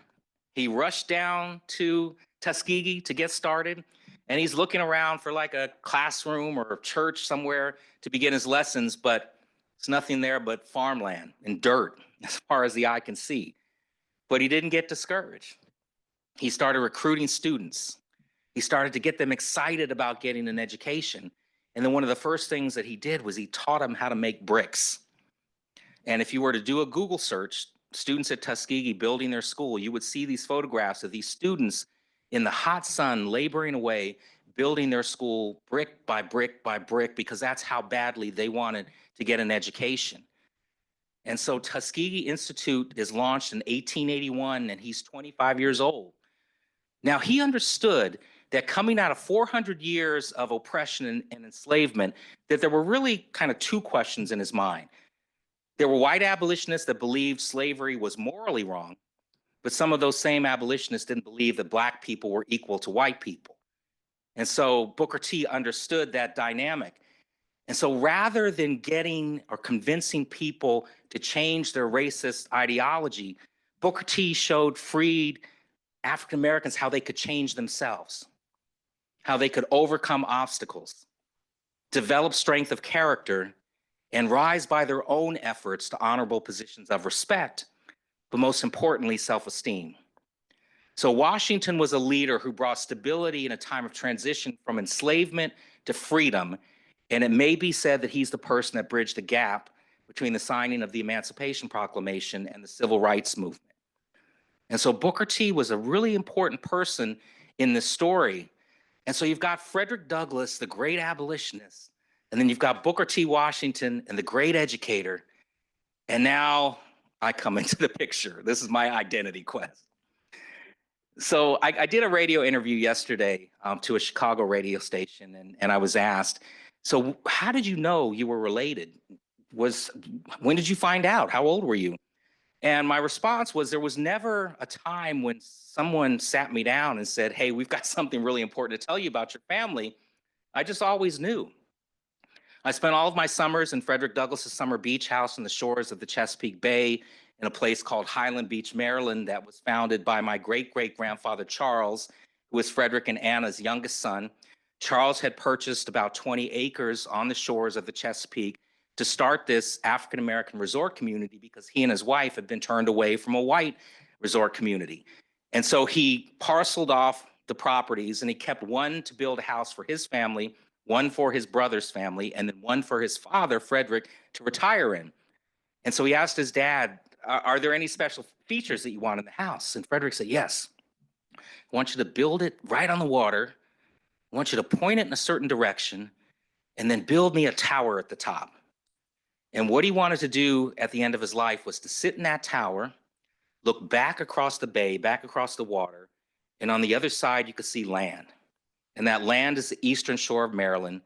[SPEAKER 2] He rushed down to Tuskegee to get started. And he's looking around for like a classroom or a church somewhere to begin his lessons, but it's nothing there but farmland and dirt as far as the eye can see. But he didn't get discouraged. He started recruiting students. He started to get them excited about getting an education. And then one of the first things that he did was he taught them how to make bricks. And if you were to do a Google search, students at Tuskegee building their school, you would see these photographs of these students in the hot sun, laboring away, building their school brick by brick by brick, because that's how badly they wanted to get an education. And so Tuskegee Institute is launched in 1881, and he's 25 years old. Now, he understood that coming out of 400 years of oppression and enslavement, that there were really kind of two questions in his mind. There were white abolitionists that believed slavery was morally wrong, but some of those same abolitionists didn't believe that Black people were equal to white people. And so Booker T understood that dynamic. And so rather than getting or convincing people to change their racist ideology, Booker T showed freed African Americans how they could change themselves, how they could overcome obstacles, develop strength of character, and rise by their own efforts to honorable positions of respect, but most importantly, self-esteem. So Washington was a leader who brought stability in a time of transition from enslavement to freedom. And it may be said that he's the person that bridged the gap between the signing of the Emancipation Proclamation and the Civil Rights Movement. And so Booker T was a really important person in this story. And so you've got Frederick Douglass, the great abolitionist, and then you've got Booker T. Washington and the great educator. And now I come into the picture. This is my identity quest. So I did a radio interview yesterday to a Chicago radio station, and I was asked, so how did you know you were related? when did you find out? How old were you? And my response was, there was never a time when someone sat me down and said, hey, we've got something really important to tell you about your family. I just always knew. I spent all of my summers in Frederick Douglass's summer beach house on the shores of the Chesapeake Bay in a place called Highland Beach, Maryland, that was founded by my great-great-grandfather, Charles, who was Frederick and Anna's youngest son. Charles had purchased about 20 acres on the shores of the Chesapeake to start this African-American resort community because he and his wife had been turned away from a white resort community. And so he parceled off the properties and he kept one to build a house for his family, one for his brother's family, and then one for his father, Frederick, to retire in. And so he asked his dad, are there any special features that you want in the house? And Frederick said, yes. I want you to build it right on the water. I want you to point it in a certain direction and then build me a tower at the top. And what he wanted to do at the end of his life was to sit in that tower, look back across the bay, back across the water, and on the other side, you could see land. And that land is the eastern shore of Maryland,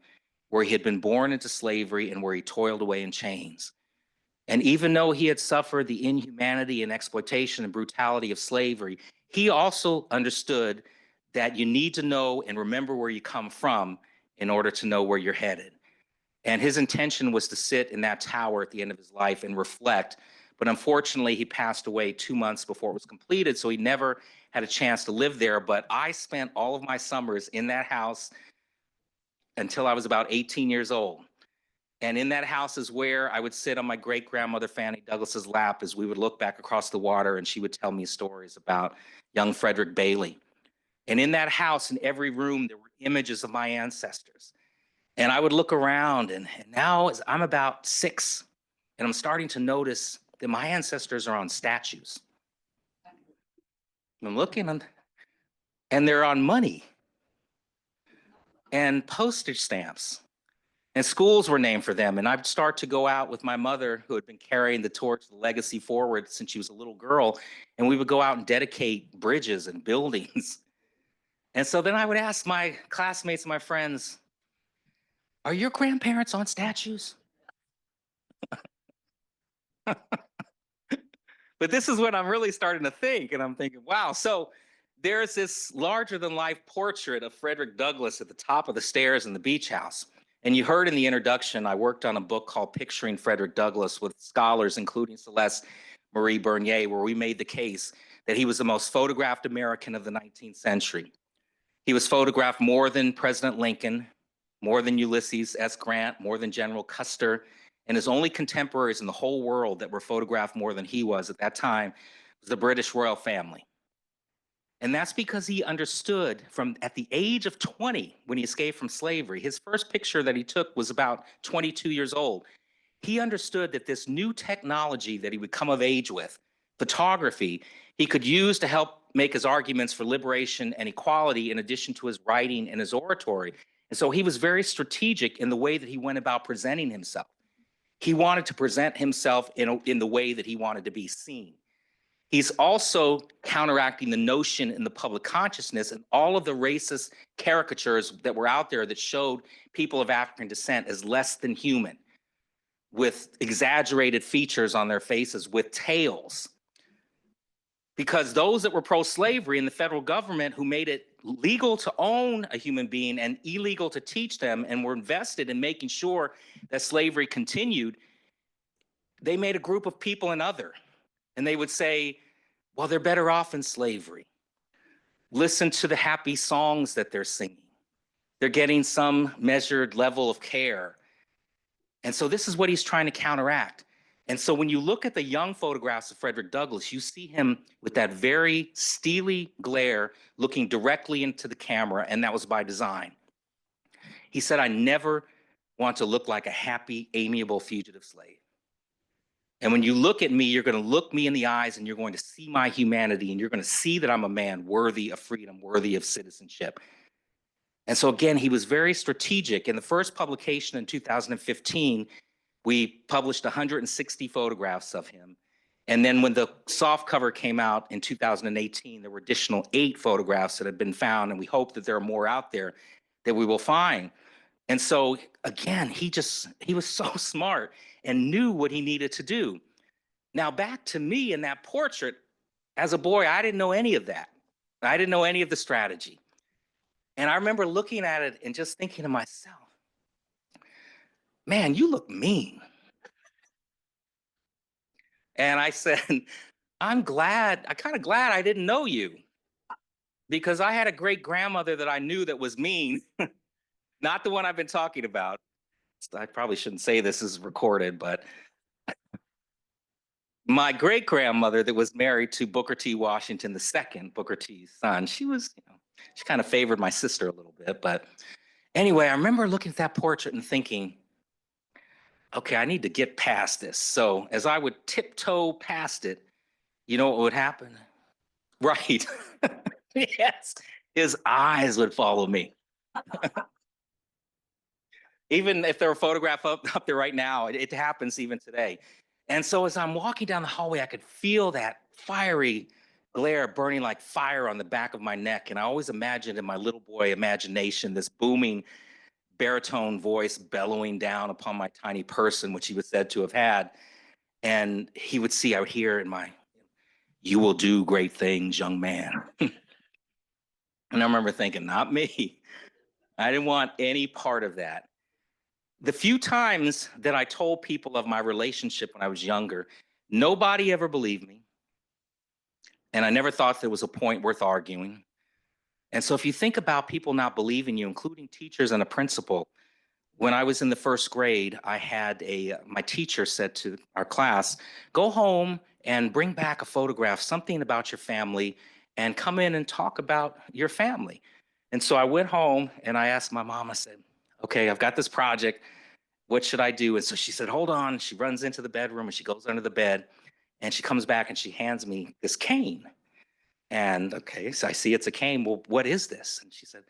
[SPEAKER 2] where he had been born into slavery and where he toiled away in chains. And even though he had suffered the inhumanity and exploitation and brutality of slavery, he also understood that you need to know and remember where you come from in order to know where you're headed. And his intention was to sit in that tower at the end of his life and reflect. But unfortunately, he passed away 2 months before it was completed, so he never had a chance to live there. But I spent all of my summers in that house until I was about 18 years old. And in that house is where I would sit on my great-grandmother Fanny Douglas's lap as we would look back across the water and she would tell me stories about young Frederick Bailey. And in that house, in every room, there were images of my ancestors. And I would look around, and now I'm about 6, and I'm starting to notice that my ancestors are on statues. I'm looking, and they're on money and postage stamps. And schools were named for them. And I'd start to go out with my mother, who had been carrying the torch, the legacy forward since she was a little girl. And we would go out and dedicate bridges and buildings. And so then I would ask my classmates and my friends, are your grandparents on statues? But this is what I'm really starting to think. And I'm thinking, wow. So there's this larger than life portrait of Frederick Douglass at the top of the stairs in the beach house. And you heard in the introduction, I worked on a book called Picturing Frederick Douglass with scholars, including Celeste Marie Bernier, where we made the case that he was the most photographed American of the 19th century. He was photographed more than President Lincoln, more than Ulysses S. Grant, more than General Custer, and his only contemporaries in the whole world that were photographed more than he was at that time was the British royal family. And that's because he understood from at the age of 20, when he escaped from slavery, his first picture that he took was about 22 years old. He understood that this new technology that he would come of age with, photography, he could use to help make his arguments for liberation and equality in addition to his writing and his oratory. And so he was very strategic in the way that he went about presenting himself. He wanted to present himself in the way that he wanted to be seen. He's also counteracting the notion in the public consciousness and all of the racist caricatures that were out there that showed people of African descent as less than human, with exaggerated features on their faces, with tails. Because those that were pro-slavery in the federal government who made it legal to own a human being and illegal to teach them and were invested in making sure that slavery continued, they made a group of people an other. And they would say, well, they're better off in slavery. Listen to the happy songs that they're singing. They're getting some measured level of care. And so this is what he's trying to counteract. And so when you look at the young photographs of Frederick Douglass, you see him with that very steely glare looking directly into the camera, and that was by design. He said, I never want to look like a happy, amiable fugitive slave. And when you look at me, you're going to look me in the eyes and you're going to see my humanity and you're going to see that I'm a man worthy of freedom, worthy of citizenship. And so again, he was very strategic. In the first publication in 2015, we published 160 photographs of him. And then when the soft cover came out in 2018, there were additional 8 photographs that had been found. And we hope that there are more out there that we will find. And so again, he was so smart and knew what he needed to do. Now back to me in that portrait, as a boy, I didn't know any of that. I didn't know any of the strategy. And I remember looking at it and just thinking to myself, man, you look mean. And I said, I'm kind of glad I didn't know you, because I had a great grandmother that I knew that was mean, not the one I've been talking about. I probably shouldn't say this is recorded, but my great grandmother that was married to Booker T. Washington II, Booker T's son, she kind of favored my sister a little bit. But anyway, I remember looking at that portrait and thinking, okay, I need to get past this. So as I would tiptoe past it, you know what would happen? Right. Yes. His eyes would follow me. Even if there were a photograph up there right now, it happens even today. And so as I'm walking down the hallway, I could feel that fiery glare burning like fire on the back of my neck. And I always imagined in my little boy imagination this booming baritone voice bellowing down upon my tiny person, which he was said to have had. And he would see, I would hear in my, you will do great things, young man. And I remember thinking, not me. I didn't want any part of that. The few times that I told people of my relationship when I was younger, nobody ever believed me. And I never thought there was a point worth arguing. And so if you think about people not believing you, including teachers and a principal, when I was in the first grade, I had my teacher said to our class, go home and bring back a photograph, something about your family, and come in and talk about your family. And so I went home and I asked my mom, I said, okay, I've got this project. What should I do? And so she said, hold on. She runs into the bedroom and she goes under the bed and she comes back and she hands me this cane. And okay, so I see it's a cane. Well, what is this? And she said,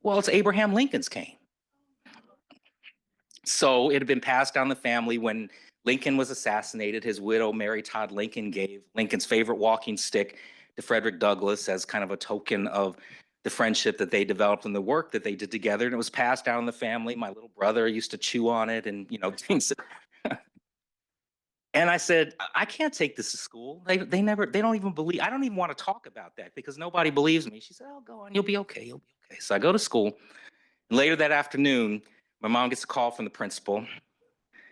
[SPEAKER 2] well, it's Abraham Lincoln's cane. So it had been passed down the family. When Lincoln was assassinated, his widow, Mary Todd Lincoln, gave Lincoln's favorite walking stick to Frederick Douglass as kind of a token of the friendship that they developed and the work that they did together. And it was passed down in the family. My little brother used to chew on it and, things. And I said, I can't take this to school. They don't even believe, I don't even want to talk about that because nobody believes me. She said, oh, go on, you'll be okay. You'll be okay. So I go to school. And later that afternoon, my mom gets a call from the principal.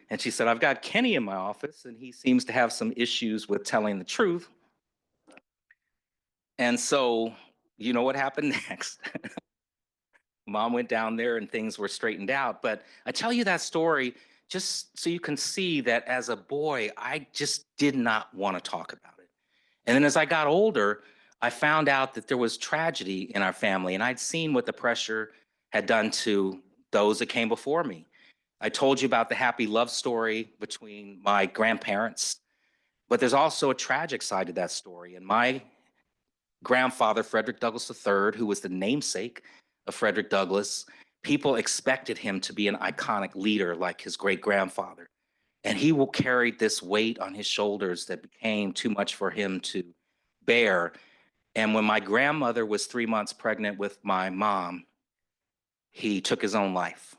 [SPEAKER 2] And she said, I've got Kenny in my office and he seems to have some issues with telling the truth. And so, you know what happened next? Mom went down there and things were straightened out. But I tell you that story just so you can see that as a boy, I just did not want to talk about it. And then as I got older, I found out that there was tragedy in our family, and I'd seen what the pressure had done to those that came before me. I told you about the happy love story between my grandparents, but there's also a tragic side to that story. And my grandfather, Frederick Douglass III, who was the namesake of Frederick Douglass, people expected him to be an iconic leader like his great grandfather. And he will carry this weight on his shoulders that became too much for him to bear. And when my grandmother was 3 months pregnant with my mom, he took his own life.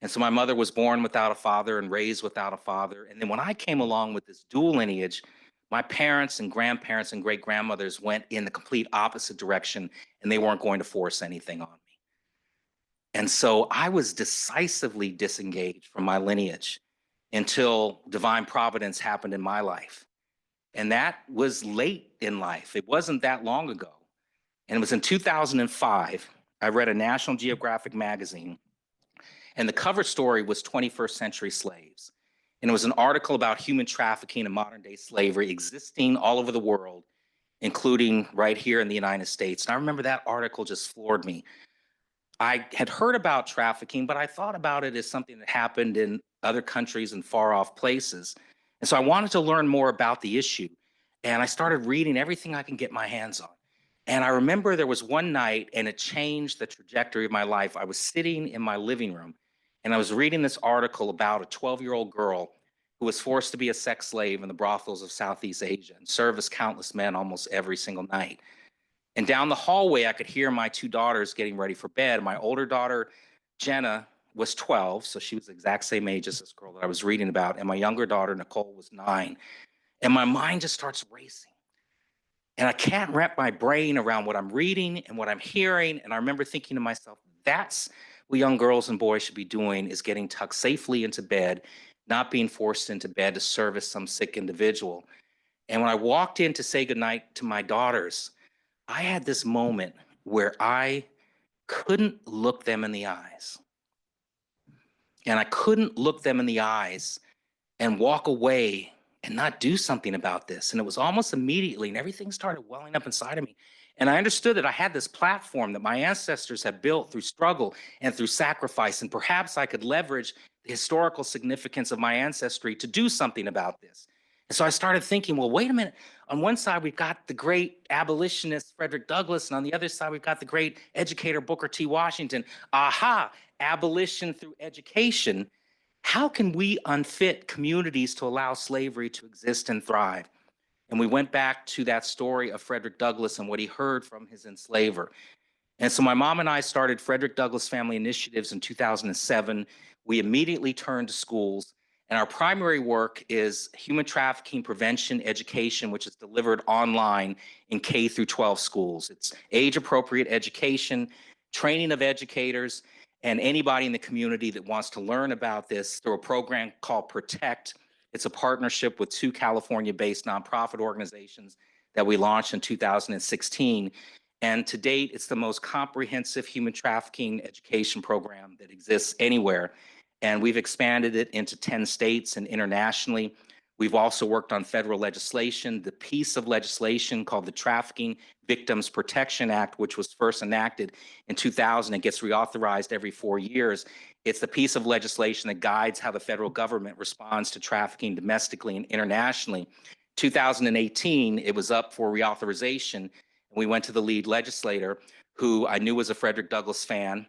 [SPEAKER 2] And so my mother was born without a father and raised without a father. And then when I came along with this dual lineage, my parents and grandparents and great grandmothers went in the complete opposite direction, and they weren't going to force anything on me. And so I was decisively disengaged from my lineage until divine providence happened in my life. And that was late in life. It wasn't that long ago. And it was in 2005, I read a National Geographic magazine, and the cover story was 21st century slaves. And it was an article about human trafficking and modern day slavery existing all over the world, including right here in the United States. And I remember that article just floored me. I had heard about trafficking, but I thought about it as something that happened in other countries and far off places. And so I wanted to learn more about the issue. And I started reading everything I can get my hands on. And I remember there was one night, and it changed the trajectory of my life. I was sitting in my living room, and I was reading this article about a 12-year-old girl who was forced to be a sex slave in the brothels of Southeast Asia and service countless men almost every single night. And down the hallway, I could hear my two daughters getting ready for bed. My older daughter Jenna was 12, so she was the exact same age as this girl that I was reading about, and my younger daughter, Nicole, was 9. And my mind just starts racing. And I can't wrap my brain around what I'm reading and what I'm hearing. And I remember thinking to myself, that's what young girls and boys should be doing, is getting tucked safely into bed, not being forced into bed to service some sick individual. And when I walked in to say goodnight to my daughters, I had this moment where I couldn't look them in the eyes. And I couldn't look them in the eyes and walk away and not do something about this. And it was almost immediately, and everything started welling up inside of me. And I understood that I had this platform that my ancestors had built through struggle and through sacrifice. And perhaps I could leverage the historical significance of my ancestry to do something about this. And so I started thinking, well, wait a minute. On one side, we've got the great abolitionist Frederick Douglass, and on the other side, we've got the great educator Booker T. Washington. Aha, abolition through education. How can we unfit communities to allow slavery to exist and thrive? And we went back to that story of Frederick Douglass and what he heard from his enslaver. And so my mom and I started Frederick Douglass Family Initiatives in 2007. We immediately turned to schools, and our primary work is human trafficking prevention education, which is delivered online in K through 12 schools. It's age-appropriate education, training of educators, and anybody in the community that wants to learn about this through a program called Protect. It's a partnership with 2 California-based nonprofit organizations that we launched in 2016. And to date, it's the most comprehensive human trafficking education program that exists anywhere. And we've expanded it into 10 states and internationally. We've also worked on federal legislation, the piece of legislation called the Trafficking Victims Protection Act, which was first enacted in 2000 and gets reauthorized every 4 years. It's the piece of legislation that guides how the federal government responds to trafficking domestically and internationally. 2018, it was up for reauthorization. We went to the lead legislator, who I knew was a Frederick Douglass fan,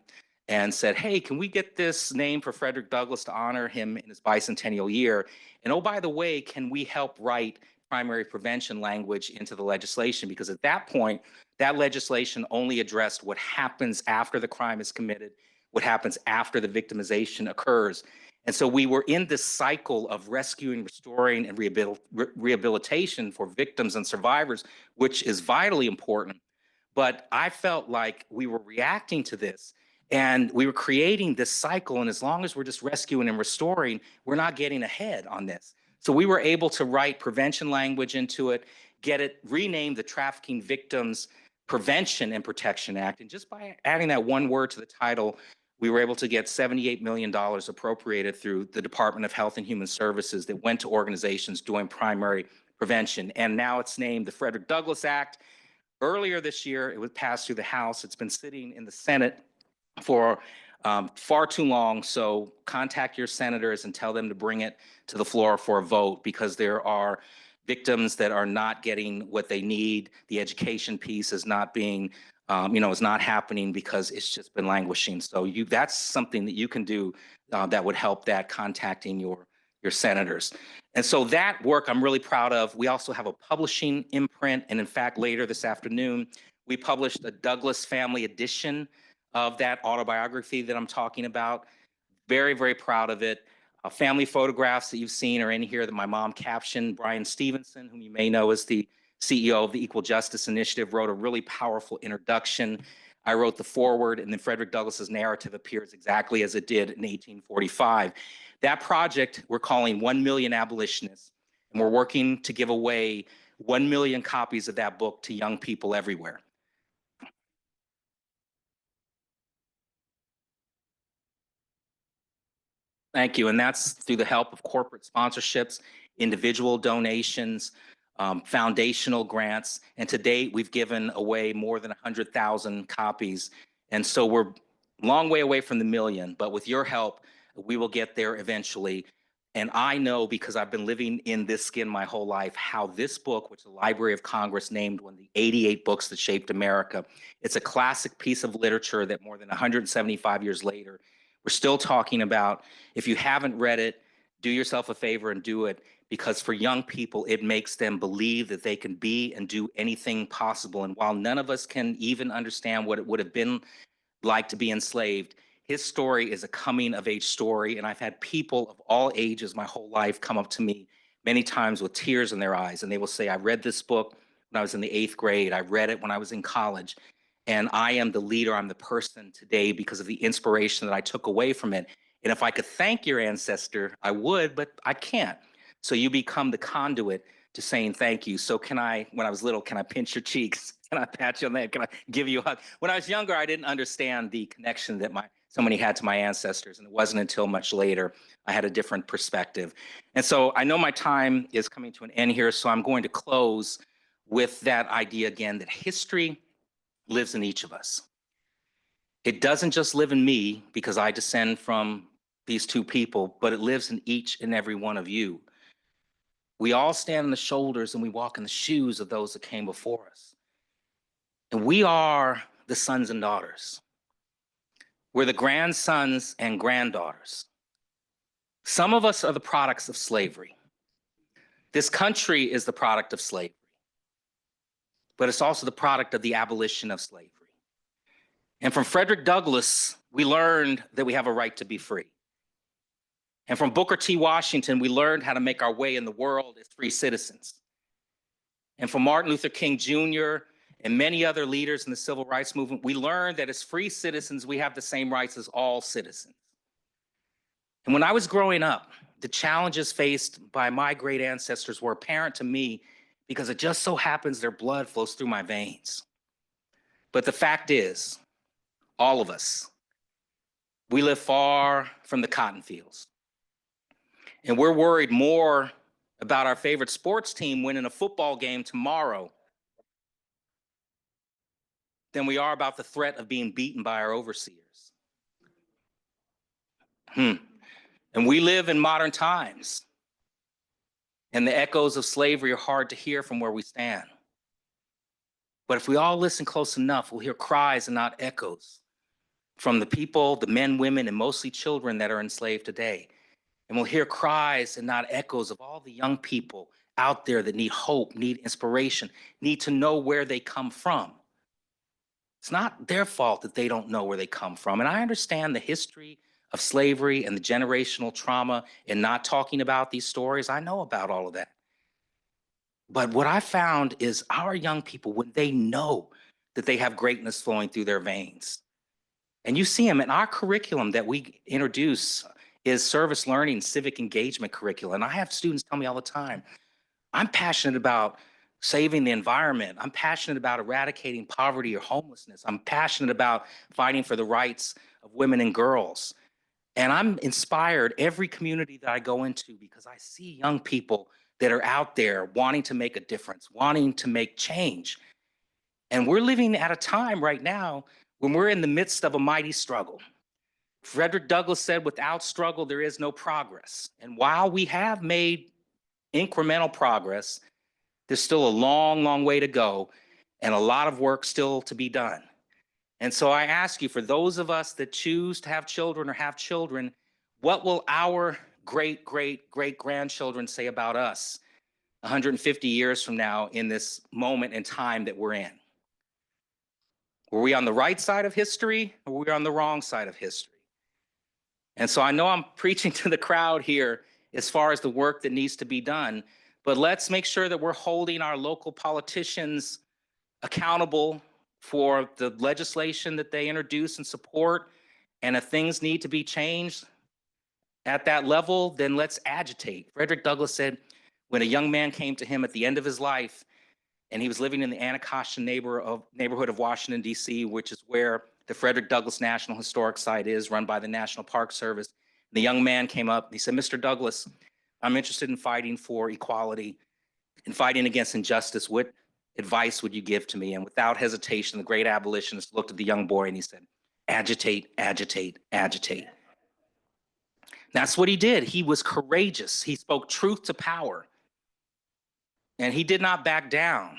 [SPEAKER 2] and said, hey, can we get this name for Frederick Douglass to honor him in his bicentennial year? And oh, by the way, can we help write primary prevention language into the legislation? Because at that point, that legislation only addressed what happens after the crime is committed, what happens after the victimization occurs. And so we were in this cycle of rescuing, restoring, and rehabilitation for victims and survivors, which is vitally important. But I felt like we were reacting to this and we were creating this cycle. And as long as we're just rescuing and restoring, we're not getting ahead on this. So we were able to write prevention language into it, get it renamed the Trafficking Victims Prevention and Protection Act. And just by adding that one word to the title, we were able to get $78 million appropriated through the Department of Health and Human Services that went to organizations doing primary prevention. And now it's named the Frederick Douglass Act. Earlier this year, it was passed through the House. It's been sitting in the Senate for far too long. So contact your senators and tell them to bring it to the floor for a vote, because there are victims that are not getting what they need. The education piece is not being is not happening because it's just been languishing. So that's something that you can do that would help, that contacting your senators. And so that work I'm really proud of. We also have a publishing imprint. And in fact, later this afternoon, we published a Douglass family edition of that autobiography that I'm talking about. Very, very proud of it. Family photographs that you've seen are in here that my mom captioned. Brian Stevenson, whom you may know as the CEO of the Equal Justice Initiative, wrote a really powerful introduction. I wrote the foreword, and then Frederick Douglass's narrative appears exactly as it did in 1845. That project we're calling 1 Million Abolitionists, and we're working to give away 1 million copies of that book to young people everywhere. Thank you. And that's through the help of corporate sponsorships, individual donations, foundational grants. And to date, we've given away more than 100,000 copies. And so we're a long way away from the million, but with your help, we will get there eventually. And I know, because I've been living in this skin my whole life, how this book, which the Library of Congress named one of the 88 books that shaped America, it's a classic piece of literature that more than 175 years later, we're still talking about. If you haven't read it, do yourself a favor and do it, because for young people, it makes them believe that they can be and do anything possible. And while none of us can even understand what it would have been like to be enslaved, His story is a coming of age story, and I've had people of all ages my whole life come up to me many times with tears in their eyes, and they will say, I read this book when I was in the 8th grade. I read it when I was in college, and I am the leader. I'm the person today because of the inspiration that I took away from it. And if I could thank your ancestor, I would, but I can't. So you become the conduit to saying thank you. So can I, when I was little, can I pinch your cheeks? Can I pat you on the head? Can I give you a hug? When I was younger, I didn't understand the connection that somebody had to my ancestors. And it wasn't until much later I had a different perspective. And so I know my time is coming to an end here. So I'm going to close with that idea again, that history lives in each of us. It doesn't just live in me because I descend from these two people, but it lives in each and every one of you. We all stand on the shoulders and we walk in the shoes of those that came before us. And we are the sons and daughters. We're the grandsons and granddaughters. Some of us are the products of slavery. This country is the product of slavery, but it's also the product of the abolition of slavery. And from Frederick Douglass, we learned that we have a right to be free. And from Booker T. Washington, we learned how to make our way in the world as free citizens. And from Martin Luther King Jr. and many other leaders in the civil rights movement, we learned that as free citizens, we have the same rights as all citizens. And when I was growing up, the challenges faced by my great ancestors were apparent to me because it just so happens their blood flows through my veins. But the fact is, all of us, we live far from the cotton fields. And we're worried more about our favorite sports team winning a football game tomorrow than we are about the threat of being beaten by our overseers. And we live in modern times, and the echoes of slavery are hard to hear from where we stand. But if we all listen close enough, we'll hear cries and not echoes from the people, the men, women, and mostly children that are enslaved today. And we'll hear cries and not echoes of all the young people out there that need hope, need inspiration, need to know where they come from. It's not their fault that they don't know where they come from. And I understand the history of slavery and the generational trauma and not talking about these stories. I know about all of that. But what I found is our young people, when they know that they have greatness flowing through their veins, and you see them in our curriculum that we introduce is service learning, civic engagement curriculum. And I have students tell me all the time, I'm passionate about saving the environment. I'm passionate about eradicating poverty or homelessness. I'm passionate about fighting for the rights of women and girls. And I'm inspired every community that I go into because I see young people that are out there wanting to make a difference, wanting to make change. And we're living at a time right now when we're in the midst of a mighty struggle. Frederick Douglass said, without struggle, there is no progress. And while we have made incremental progress, there's still a long, long way to go and a lot of work still to be done. And so I ask you, for those of us that choose to have children or have children, what will our great, great, great grandchildren say about us 150 years from now in this moment in time that we're in? Were we on the right side of history or were we on the wrong side of history? And so I know I'm preaching to the crowd here as far as the work that needs to be done, but let's make sure that we're holding our local politicians accountable for the legislation that they introduce and support. And if things need to be changed at that level, then let's agitate. Frederick Douglass said when a young man came to him at the end of his life, and he was living in the Anacostia neighborhood of Washington, D.C., which is where the Frederick Douglass National Historic Site is, run by the National Park Service. The young man came up and he said, Mr. Douglass, I'm interested in fighting for equality and fighting against injustice. What advice would you give to me? And without hesitation, the great abolitionist looked at the young boy and he said, agitate, agitate, agitate. That's what he did. He was courageous. He spoke truth to power. And he did not back down.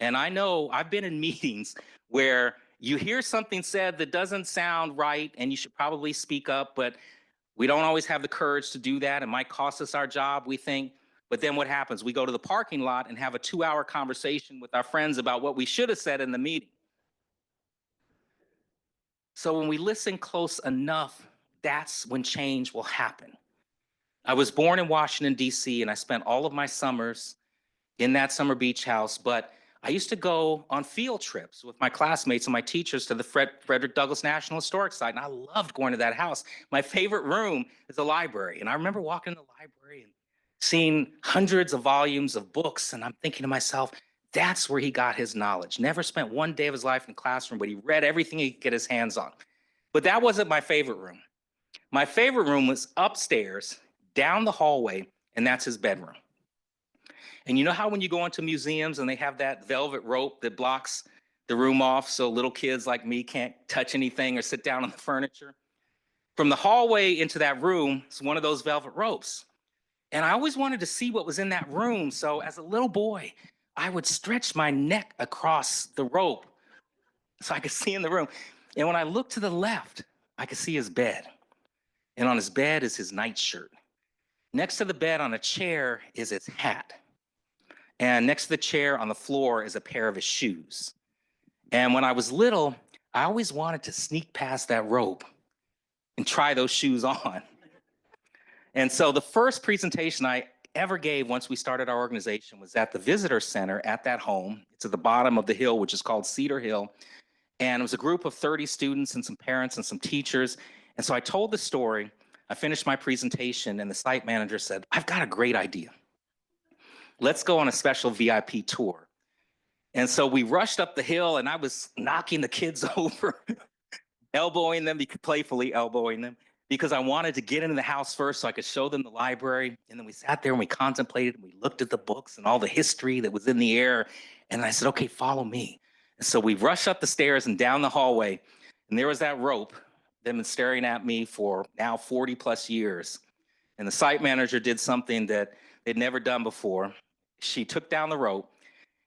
[SPEAKER 2] And I know I've been in meetings where you hear something said that doesn't sound right and you should probably speak up, but we don't always have the courage to do that. It might cost us our job, we think. But then what happens? We go to the parking lot and have a 2-hour conversation with our friends about what we should have said in the meeting. So when we listen close enough, that's when change will happen. I was born in Washington, D.C., and I spent all of my summers in that summer beach house, but I used to go on field trips with my classmates and my teachers to the Frederick Douglass National Historic Site, and I loved going to that house. My favorite room is the library, and I remember walking in the library and seeing hundreds of volumes of books, and I'm thinking to myself, that's where he got his knowledge. Never spent one day of his life in the classroom, but he read everything he could get his hands on. But that wasn't my favorite room. My favorite room was upstairs, down the hallway, and that's his bedroom. And you know how when you go into museums and they have that velvet rope that blocks the room off so little kids like me can't touch anything or sit down on the furniture? From the hallway into that room is one of those velvet ropes. And I always wanted to see what was in that room. So as a little boy, I would stretch my neck across the rope so I could see in the room. And when I looked to the left, I could see his bed. And on his bed is his nightshirt. Next to the bed on a chair is his hat. And next to the chair on the floor is a pair of his shoes. And when I was little, I always wanted to sneak past that rope and try those shoes on. And so the first presentation I ever gave once we started our organization was at the visitor center at that home. It's at the bottom of the hill, which is called Cedar Hill. And it was a group of 30 students and some parents and some teachers. And so I told the story. I finished my presentation, and the site manager said, I've got a great idea. Let's go on a special VIP tour. And so we rushed up the hill, and I was knocking the kids over, elbowing them, playfully elbowing them, because I wanted to get into the house first so I could show them the library. And then we sat there and we contemplated, and we looked at the books and all the history that was in the air. And I said, okay, follow me. And so we rushed up the stairs and down the hallway, and there was that rope that had been staring at me for now 40 plus years. And the site manager did something that they'd never done before. She took down the rope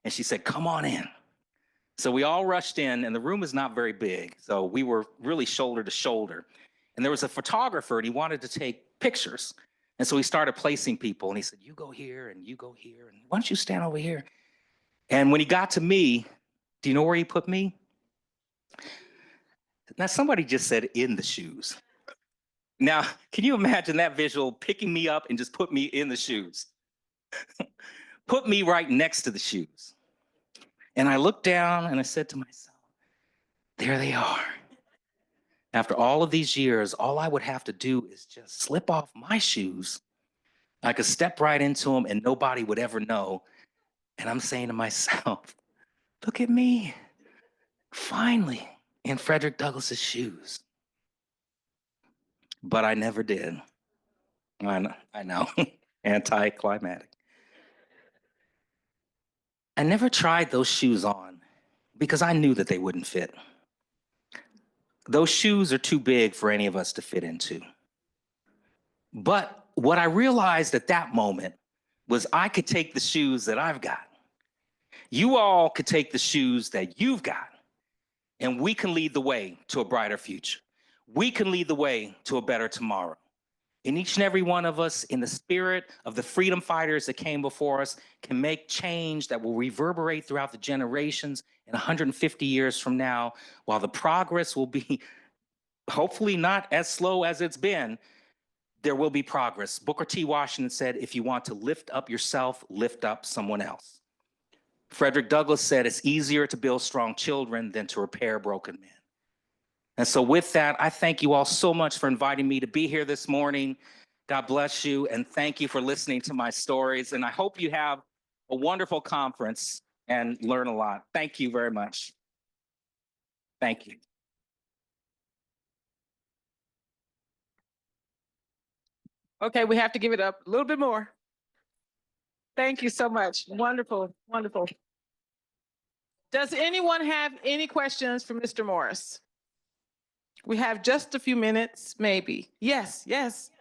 [SPEAKER 2] and she said, come on in. So we all rushed in, and the room is not very big. So we were really shoulder to shoulder. And there was a photographer, and he wanted to take pictures. And so he started placing people, and he said, you go here and you go here. And why don't you stand over here? And when he got to me, do you know where he put me? Now, somebody just said in the shoes. Now, can you imagine that visual, picking me up and just put me in the shoes? Put me right next to the shoes. And I looked down and I said to myself, there they are. After all of these years, all I would have to do is just slip off my shoes. I could step right into them and nobody would ever know. And I'm saying to myself, look at me, finally in Frederick Douglass's shoes. But I never did. I know, anticlimactic. I never tried those shoes on because I knew that they wouldn't fit. Those shoes are too big for any of us to fit into. But what I realized at that moment was I could take the shoes that I've got. You all could take the shoes that you've got, and we can lead the way to a brighter future. We can lead the way to a better tomorrow. And each and every one of us, in the spirit of the freedom fighters that came before us, can make change that will reverberate throughout the generations. And 150 years from now, while the progress will be hopefully not as slow as it's been, there will be progress. Booker T. Washington said, if you want to lift up yourself, lift up someone else. Frederick Douglass said, it's easier to build strong children than to repair broken men. And so with that, I thank you all so much for inviting me to be here this morning. God bless you, and thank you for listening to my stories. And I hope you have a wonderful conference and learn a lot. Thank you very much. Thank you.
[SPEAKER 1] Okay, we have to give it up a little bit more. Thank you so much. Wonderful, wonderful. Does anyone have any questions for Mr. Morris? We have just a few minutes, maybe. Yes, yes.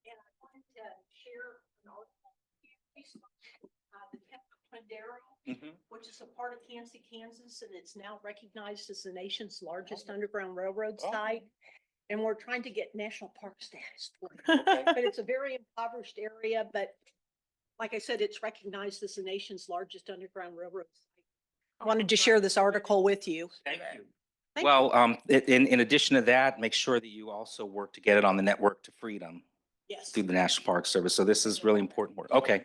[SPEAKER 3] And I wanted to share an article, the Topeka, which is a part of Kansas, and it's now recognized as the nation's largest underground railroad site. And we're trying to get national park status for it. But it's a very impoverished area, but like I said, it's recognized as the nation's largest underground railroad site. Wanted to share this article with you.
[SPEAKER 2] Thank you.
[SPEAKER 3] Thank
[SPEAKER 2] Well, in addition to that, make sure that you also work to get it on the Network to Freedom
[SPEAKER 3] Yes.
[SPEAKER 2] through the National Park Service. So this is really important work. Okay.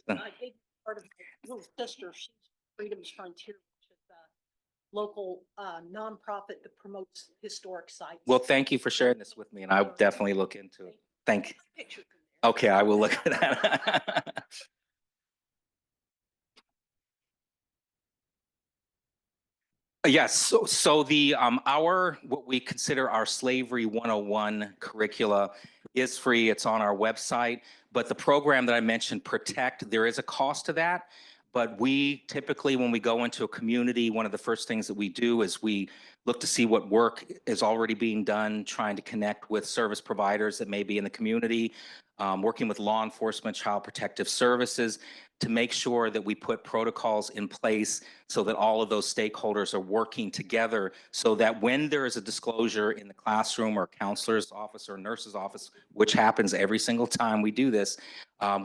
[SPEAKER 3] I think part of my little sister, she's Freedom's Frontier, which is a local nonprofit that promotes historic sites.
[SPEAKER 2] Well, thank you for sharing this with me, and I'll definitely look into it. Thank you.
[SPEAKER 3] Pictures in there.
[SPEAKER 2] Okay, I will look at that. Yes, so the what we consider our Slavery 101 curricula is free. It's on our website. But the program that I mentioned, Protect, there is a cost to that. But we typically, when we go into a community, one of the first things that we do is we look to see what work is already being done, trying to connect with service providers that may be in the community, working with law enforcement, child protective services, to make sure that we put protocols in place so that all of those stakeholders are working together, so that when there is a disclosure in the classroom or counselor's office or nurse's office, which happens every single time we do this,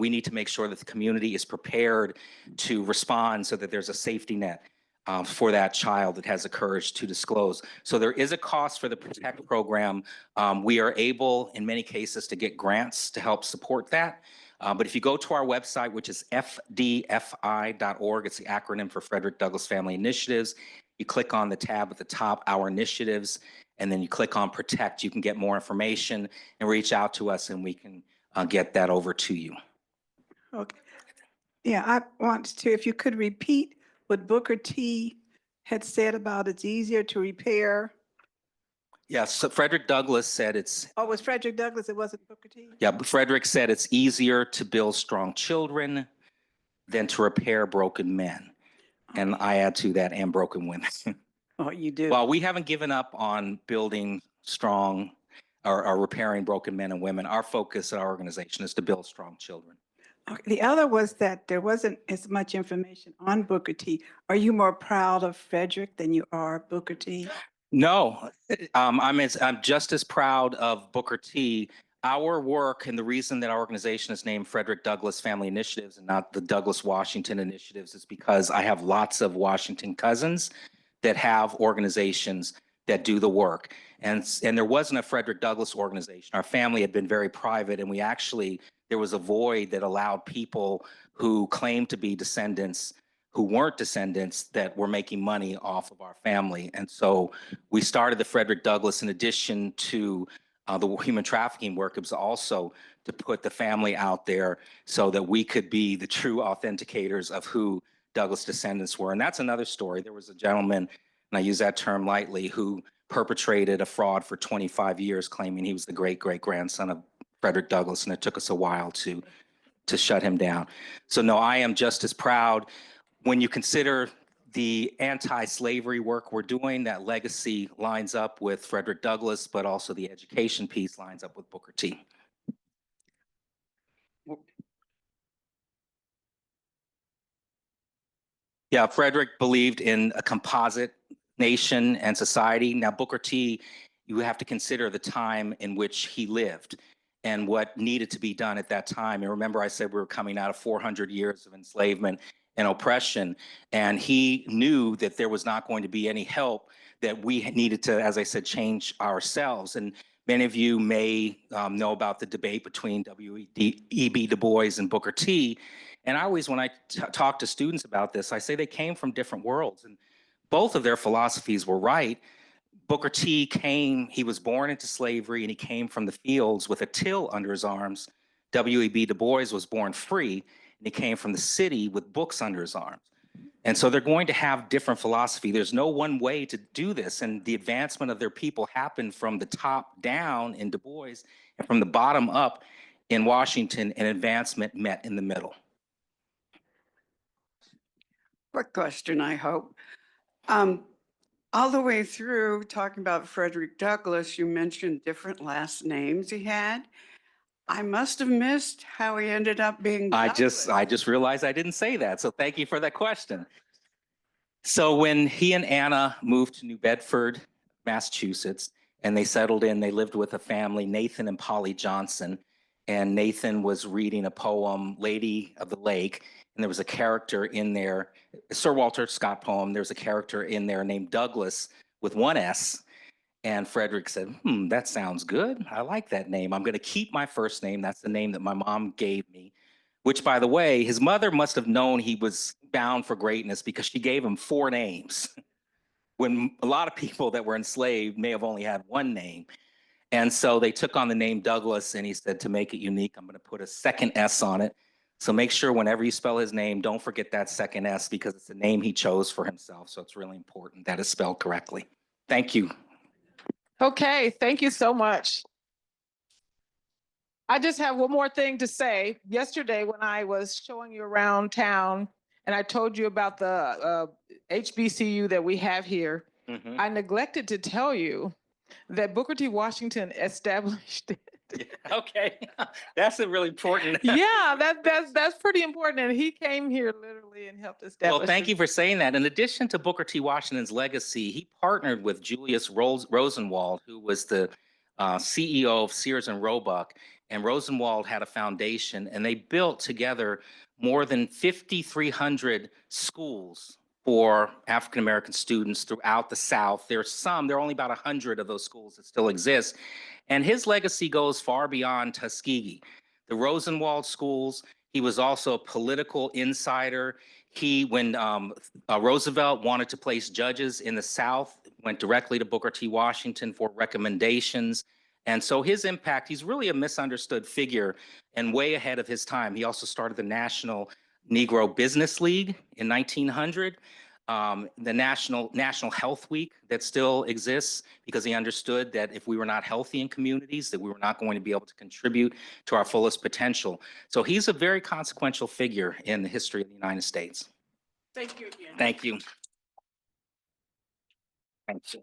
[SPEAKER 2] we need to make sure that the community is prepared to respond so that there's a safety net for that child that has the courage to disclose. So there is a cost for the Protect program. We are able, in many cases, to get grants to help support that. But if you go to our website, which is fdfi.org, it's the acronym for Frederick Douglass Family Initiatives, you click on the tab at the top, Our Initiatives, and then you click on Protect. You can get more information and reach out to us, and we can get that over to you.
[SPEAKER 4] Okay. Yeah, I want to, if you could repeat what Booker T had said about it's easier to repair.
[SPEAKER 2] Yes, so Frederick Douglass said it's,
[SPEAKER 4] Oh, it was Frederick Douglass, it wasn't Booker T?
[SPEAKER 2] yeah, but Frederick said it's easier to build strong children than to repair broken men. And I add to that, and broken women.
[SPEAKER 4] Oh, you do?
[SPEAKER 2] Well, we haven't given up on building strong or repairing broken men and women. Our focus at our organization is to build strong children.
[SPEAKER 4] Okay, the other was that there wasn't as much information on Booker T. Are you more proud of Frederick than you are Booker T?
[SPEAKER 2] No, I'm just as proud of Booker T. Our work, and the reason that our organization is named Frederick Douglass Family Initiatives and not the Douglass Washington Initiatives, is because I have lots of Washington cousins that have organizations that do the work. And there wasn't a Frederick Douglass organization. Our family had been very private, and there was a void that allowed people who claimed to be descendants, who weren't descendants, that were making money off of our family. And so we started the Frederick Douglass. In addition to the human trafficking work, it was also to put the family out there so that we could be the true authenticators of who Douglass descendants were. And that's another story. There was a gentleman, and I use that term lightly, who perpetrated a fraud for 25 years, claiming he was the great-great-grandson of Frederick Douglass, and it took us a while to shut him down. So no, I am just as proud. When you consider the anti-slavery work we're doing, that legacy lines up with Frederick Douglass, but also the education piece lines up with Booker T. Yeah, Frederick believed in a composite nation and society. Now, Booker T, you have to consider the time in which he lived and what needed to be done at that time. And remember, I said we were coming out of 400 years of enslavement and oppression, and he knew that there was not going to be any help, that we needed to, as I said, change ourselves. And many of you may know about the debate between W.E.B. Du Bois and Booker T. And I always, when I talk to students about this, I say they came from different worlds, and both of their philosophies were right. Booker T came, he was born into slavery, and he came from the fields with a till under his arms. W.E.B. Du Bois was born free, and he came from the city with books under his arms. And so they're going to have different philosophy. There's no one way to do this, and the advancement of their people happened from the top down in Du Bois, and from the bottom up in Washington, and advancement met in the middle.
[SPEAKER 5] Quick question, I hope. All the way through talking about Frederick Douglass, you mentioned different last names he had. I must have missed how he ended up being Douglass.
[SPEAKER 2] I just realized I didn't say that, so thank you for that question. So when he and Anna moved to New Bedford, Massachusetts, and they settled in, they lived with a family, Nathan and Polly Johnson. and Nathan was reading a poem, Lady of the Lake, and there was a character in there, Sir Walter Scott poem. There's a character in there named Douglas with one S. And Frederick said, that sounds good. I like that name. I'm going to keep my first name. That's the name that my mom gave me, which, by the way, his mother must have known he was bound for greatness because she gave him 4 names when a lot of people that were enslaved may have only had 1 name. And so they took on the name Douglas, and he said, to make it unique, I'm going to put a second S on it. So make sure whenever you spell his name, don't forget that second S because it's the name he chose for himself. So it's really important that it's spelled correctly. Thank you.
[SPEAKER 1] Okay, thank you so much. I just have one more thing to say. Yesterday, when I was showing you around town and I told you about the HBCU that we have here, I neglected to tell you that Booker T. Washington established it.
[SPEAKER 2] Okay, that's a really important.
[SPEAKER 1] Yeah, that's pretty important. And he came here literally and helped establish.
[SPEAKER 2] Well, thank you for saying that. In addition to Booker T. Washington's legacy, he partnered with Julius Rosenwald, who was the CEO of Sears and Roebuck. And Rosenwald had a foundation, and they built together more than 5,300 schools for African American students throughout the South. There are only about 100 of those schools that still exist. And his legacy goes far beyond Tuskegee. The Rosenwald schools, he was also a political insider. When Roosevelt wanted to place judges in the South, went directly to Booker T. Washington for recommendations. And so his impact, he's really a misunderstood figure and way ahead of his time. He also started the National Negro Business League in 1900. The National Health Week that still exists because he understood that if we were not healthy in communities, that we were not going to be able to contribute to our fullest potential. So he's a very consequential figure in the history of the United States.
[SPEAKER 1] Thank you again.
[SPEAKER 2] Thank you. Thank you.